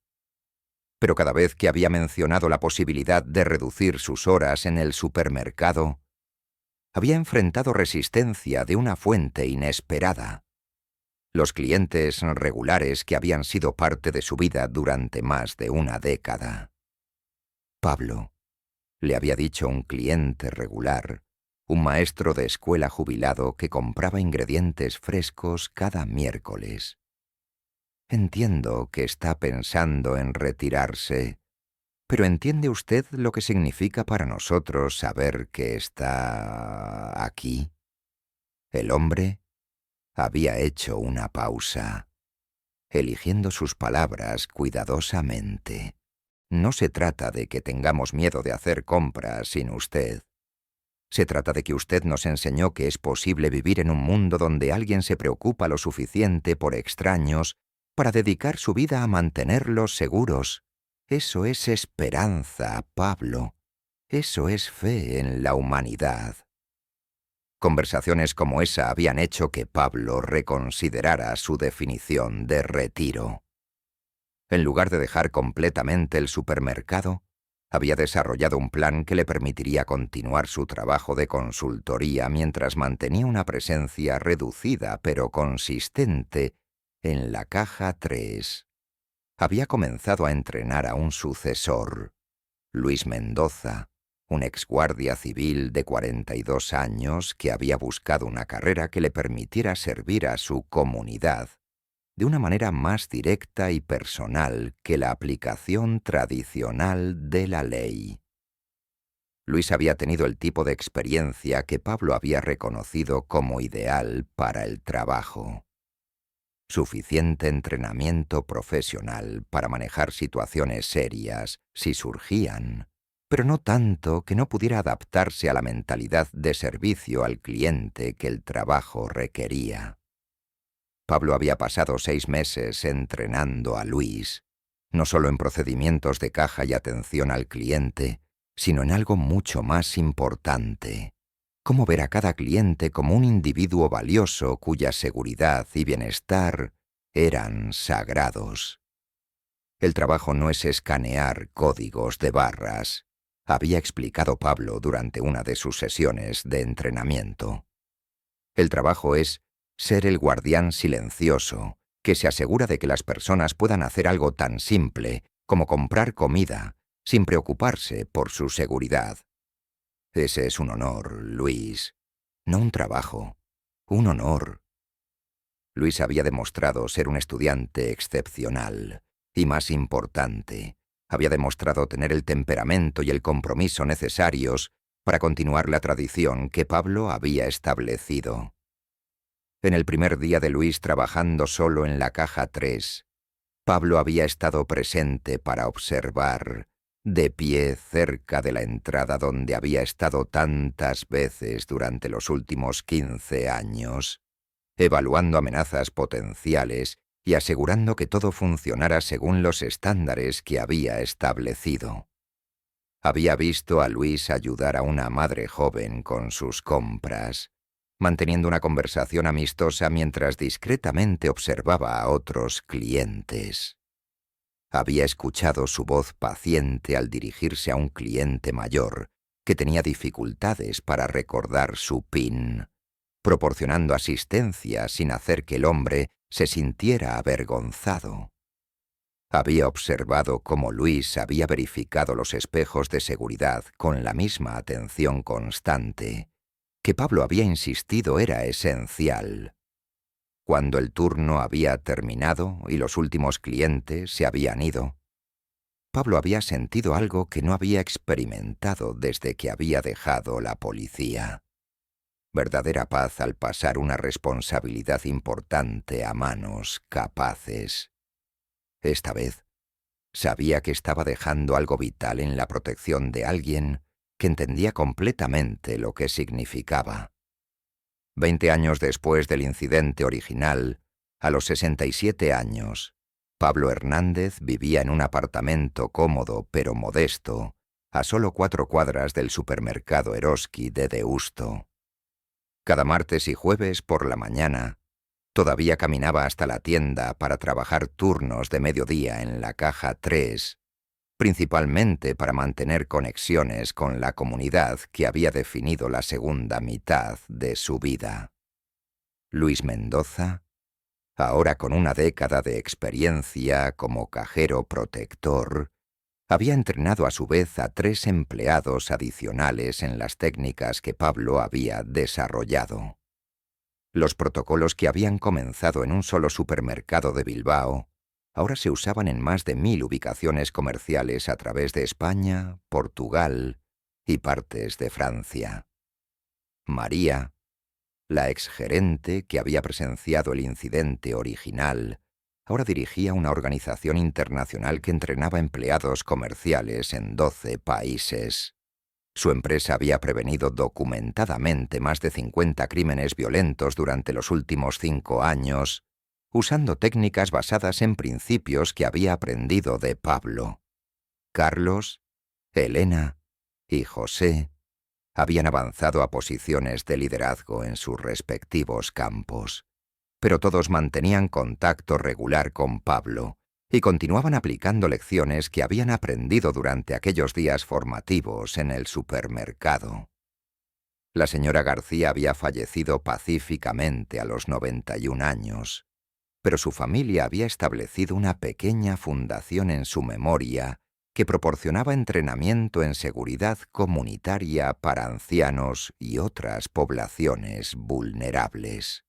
Speaker 1: Pero cada vez que había mencionado la posibilidad de reducir sus horas en el supermercado, había enfrentado resistencia de una fuente inesperada. Los clientes regulares que habían sido parte de su vida durante más de una década. Pablo, le había dicho un cliente regular, un maestro de escuela jubilado que compraba ingredientes frescos cada miércoles. Entiendo que está pensando en retirarse, pero ¿entiende usted lo que significa para nosotros saber que está aquí? El hombre había hecho una pausa, eligiendo sus palabras cuidadosamente. no se trata de que tengamos miedo de hacer compras sin usted. Se trata de que usted nos enseñó que es posible vivir en un mundo donde alguien se preocupa lo suficiente por extraños para dedicar su vida a mantenerlos seguros. Eso es esperanza, Pablo. Eso es fe en la humanidad. Conversaciones como esa habían hecho que Pablo reconsiderara su definición de retiro. En lugar de dejar completamente el supermercado, había desarrollado un plan que le permitiría continuar su trabajo de consultoría mientras mantenía una presencia reducida pero consistente en la caja 3. Había comenzado a entrenar a un sucesor, Luis Mendoza, un exguardia civil de 42 años que había buscado una carrera que le permitiera servir a su comunidad de una manera más directa y personal que la aplicación tradicional de la ley. Luis había tenido el tipo de experiencia que Pablo había reconocido como ideal para el trabajo. Suficiente entrenamiento profesional para manejar situaciones serias si surgían, pero no tanto que no pudiera adaptarse a la mentalidad de servicio al cliente que el trabajo requería. Pablo había pasado 6 meses entrenando a Luis, no solo en procedimientos de caja y atención al cliente, sino en algo mucho más importante: cómo ver a cada cliente como un individuo valioso cuya seguridad y bienestar eran sagrados. El trabajo no es escanear códigos de barras, había explicado Pablo durante una de sus sesiones de entrenamiento. El trabajo es ser el guardián silencioso que se asegura de que las personas puedan hacer algo tan simple como comprar comida sin preocuparse por su seguridad. Ese es un honor, Luis. No un trabajo, un honor. Luis había demostrado ser un estudiante excepcional y, más importante, había demostrado tener el temperamento y el compromiso necesarios para continuar la tradición que Pablo había establecido. En el primer día de Luis trabajando solo en la caja 3, Pablo había estado presente para observar, de pie cerca de la entrada donde había estado tantas veces durante los últimos 15 años, evaluando amenazas potenciales y asegurando que todo funcionara según los estándares que había establecido. Había visto a Luis ayudar a una madre joven con sus compras, manteniendo una conversación amistosa mientras discretamente observaba a otros clientes. Había escuchado su voz paciente al dirigirse a un cliente mayor que tenía dificultades para recordar su PIN, proporcionando asistencia sin hacer que el hombre se sintiera avergonzado. Había observado cómo Luis había verificado los espejos de seguridad con la misma atención constante que Pablo había insistido era esencial. Cuando el turno había terminado y los últimos clientes se habían ido, Pablo había sentido algo que no había experimentado desde que había dejado la policía. Verdadera paz al pasar una responsabilidad importante a manos capaces. Esta vez, sabía que estaba dejando algo vital en la protección de alguien que entendía completamente lo que significaba. 20 años después del incidente original, a los 67 años, Pablo Hernández vivía en un apartamento cómodo pero modesto, a solo 4 cuadras del supermercado Eroski de Deusto. Cada martes y jueves por la mañana, todavía caminaba hasta la tienda para trabajar turnos de mediodía en la caja 3, principalmente para mantener conexiones con la comunidad que había definido la segunda mitad de su vida. Luis Mendoza, ahora con una década de experiencia como cajero protector, había entrenado a su vez a 3 empleados adicionales en las técnicas que Pablo había desarrollado. Los protocolos que habían comenzado en un solo supermercado de Bilbao ahora se usaban en más de 1000 ubicaciones comerciales a través de España, Portugal y partes de Francia. María, la exgerente que había presenciado el incidente original, ahora dirigía una organización internacional que entrenaba empleados comerciales en 12 países. Su empresa había prevenido documentadamente más de 50 crímenes violentos durante los últimos 5 años, usando técnicas basadas en principios que había aprendido de Pablo. Carlos, Elena y José habían avanzado a posiciones de liderazgo en sus respectivos campos, pero todos mantenían contacto regular con Pablo y continuaban aplicando lecciones que habían aprendido durante aquellos días formativos en el supermercado. La señora García había fallecido pacíficamente a los 91 años, pero su familia había establecido una pequeña fundación en su memoria que proporcionaba entrenamiento en seguridad comunitaria para ancianos y otras poblaciones vulnerables.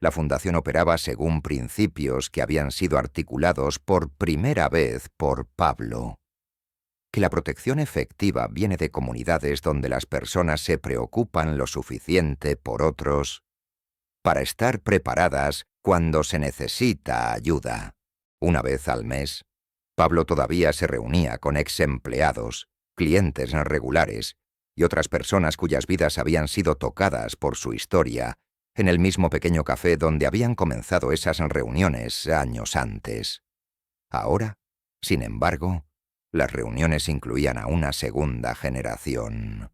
Speaker 1: La fundación operaba según principios que habían sido articulados por primera vez por Pablo. Que la protección efectiva viene de comunidades donde las personas se preocupan lo suficiente por otros para estar preparadas cuando se necesita ayuda. Una vez al mes, Pablo todavía se reunía con ex empleados, clientes regulares y otras personas cuyas vidas habían sido tocadas por su historia, en el mismo pequeño café donde habían comenzado esas reuniones años antes. Ahora, sin embargo, las reuniones incluían a una segunda generación.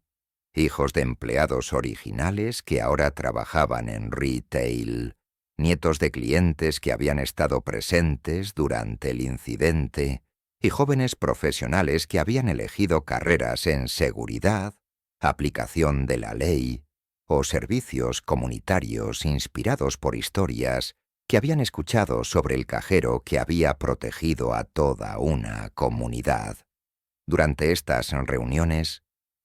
Speaker 1: Hijos de empleados originales que ahora trabajaban en retail, nietos de clientes que habían estado presentes durante el incidente y jóvenes profesionales que habían elegido carreras en seguridad, aplicación de la ley o servicios comunitarios inspirados por historias que habían escuchado sobre el cajero que había protegido a toda una comunidad. Durante estas reuniones,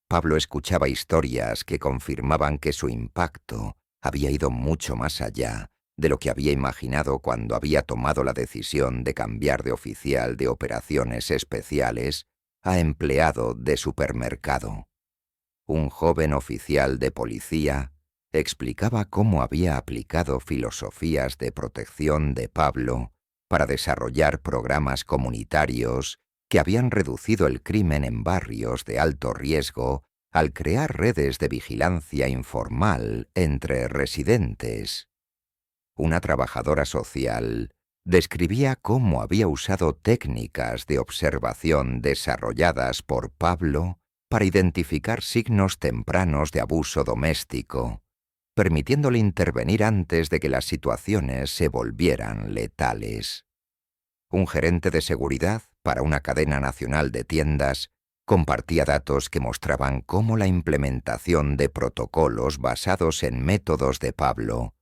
Speaker 1: Pablo escuchaba historias que confirmaban que su impacto había ido mucho más allá de lo que había imaginado cuando había tomado la decisión de cambiar de oficial de operaciones especiales a empleado de supermercado. Un joven oficial de policía explicaba cómo había aplicado filosofías de protección de Pablo para desarrollar programas comunitarios que habían reducido el crimen en barrios de alto riesgo al crear redes de vigilancia informal entre residentes. Una trabajadora social describía cómo había usado técnicas de observación desarrolladas por Pablo para identificar signos tempranos de abuso doméstico, permitiéndole intervenir antes de que las situaciones se volvieran letales. Un gerente de seguridad para una cadena nacional de tiendas compartía datos que mostraban cómo la implementación de protocolos basados en métodos de Pablo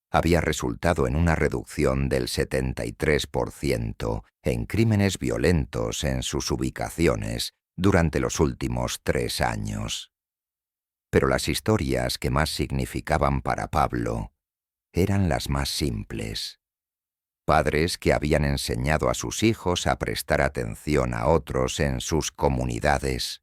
Speaker 1: había resultado en una reducción del 73% en crímenes violentos en sus ubicaciones durante los últimos 3 años. Pero las historias que más significaban para Pablo eran las más simples. Padres que habían enseñado a sus hijos a prestar atención a otros en sus comunidades.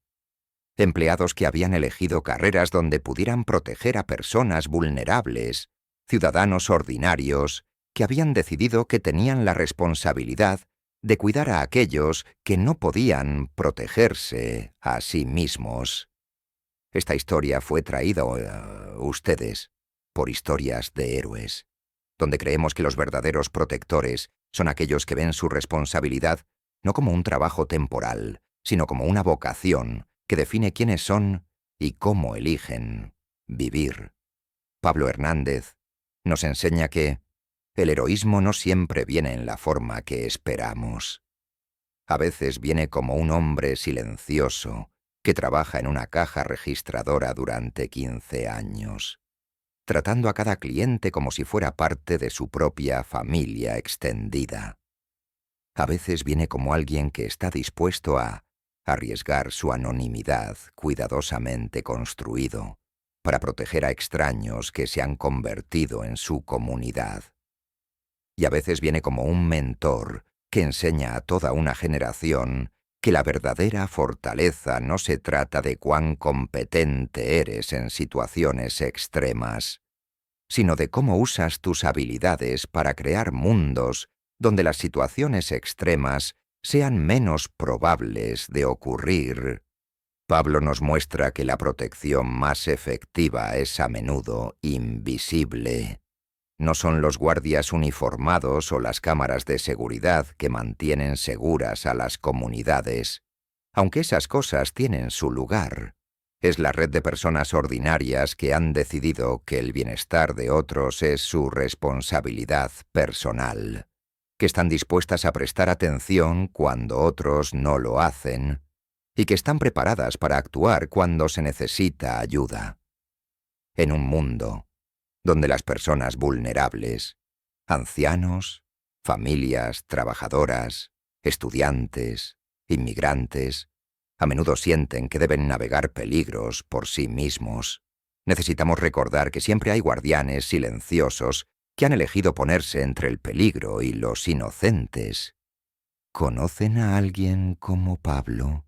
Speaker 1: Empleados que habían elegido carreras donde pudieran proteger a personas vulnerables. Ciudadanos ordinarios que habían decidido que tenían la responsabilidad de cuidar a aquellos que no podían protegerse a sí mismos. Esta historia fue traída a ustedes por historias de héroes, donde creemos que los verdaderos protectores son aquellos que ven su responsabilidad no como un trabajo temporal, sino como una vocación que define quiénes son y cómo eligen vivir. Pablo Hernández nos enseña que el heroísmo no siempre viene en la forma que esperamos. A veces viene como un hombre silencioso que trabaja en una caja registradora durante 15 años, tratando a cada cliente como si fuera parte de su propia familia extendida. A veces viene como alguien que está dispuesto a arriesgar su anonimidad cuidadosamente construido para proteger a extraños que se han convertido en su comunidad. Y a veces viene como un mentor que enseña a toda una generación que la verdadera fortaleza no se trata de cuán competente eres en situaciones extremas, sino de cómo usas tus habilidades para crear mundos donde las situaciones extremas sean menos probables de ocurrir. Pablo nos muestra que la protección más efectiva es a menudo invisible. No son los guardias uniformados o las cámaras de seguridad que mantienen seguras a las comunidades, aunque esas cosas tienen su lugar. Es la red de personas ordinarias que han decidido que el bienestar de otros es su responsabilidad personal, que están dispuestas a prestar atención cuando otros no lo hacen, y que están preparadas para actuar cuando se necesita ayuda. En un mundo donde las personas vulnerables, ancianos, familias trabajadoras, estudiantes, inmigrantes, a menudo sienten que deben navegar peligros por sí mismos, necesitamos recordar que siempre hay guardianes silenciosos que han elegido ponerse entre el peligro y los inocentes. ¿Conocen a alguien como Pablo?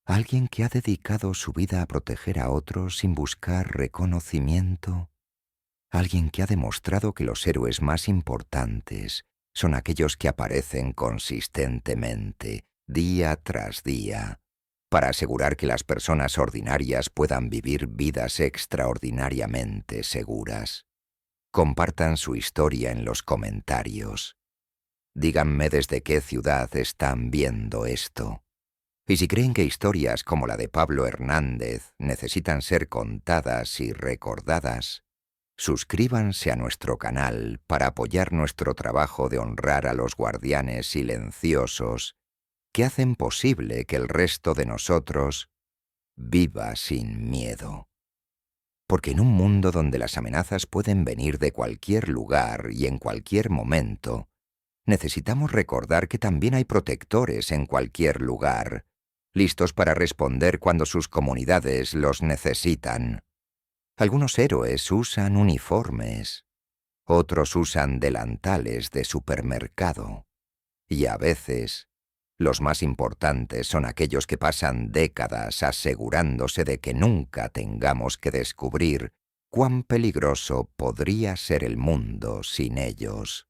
Speaker 1: ¿Alguien que ha dedicado su vida a proteger a otros sin buscar reconocimiento? ¿Alguien que ha demostrado que los héroes más importantes son aquellos que aparecen consistentemente, día tras día, para asegurar que las personas ordinarias puedan vivir vidas extraordinariamente seguras? Compartan su historia en los comentarios. Díganme desde qué ciudad están viendo esto. Y si creen que historias como la de Pablo Hernández necesitan ser contadas y recordadas, suscríbanse a nuestro canal para apoyar nuestro trabajo de honrar a los guardianes silenciosos que hacen posible que el resto de nosotros viva sin miedo. Porque en un mundo donde las amenazas pueden venir de cualquier lugar y en cualquier momento, necesitamos recordar que también hay protectores en cualquier lugar, listos para responder cuando sus comunidades los necesitan. Algunos héroes usan uniformes, otros usan delantales de supermercado, y a veces los más importantes son aquellos que pasan décadas asegurándose de que nunca tengamos que descubrir cuán peligroso podría ser el mundo sin ellos.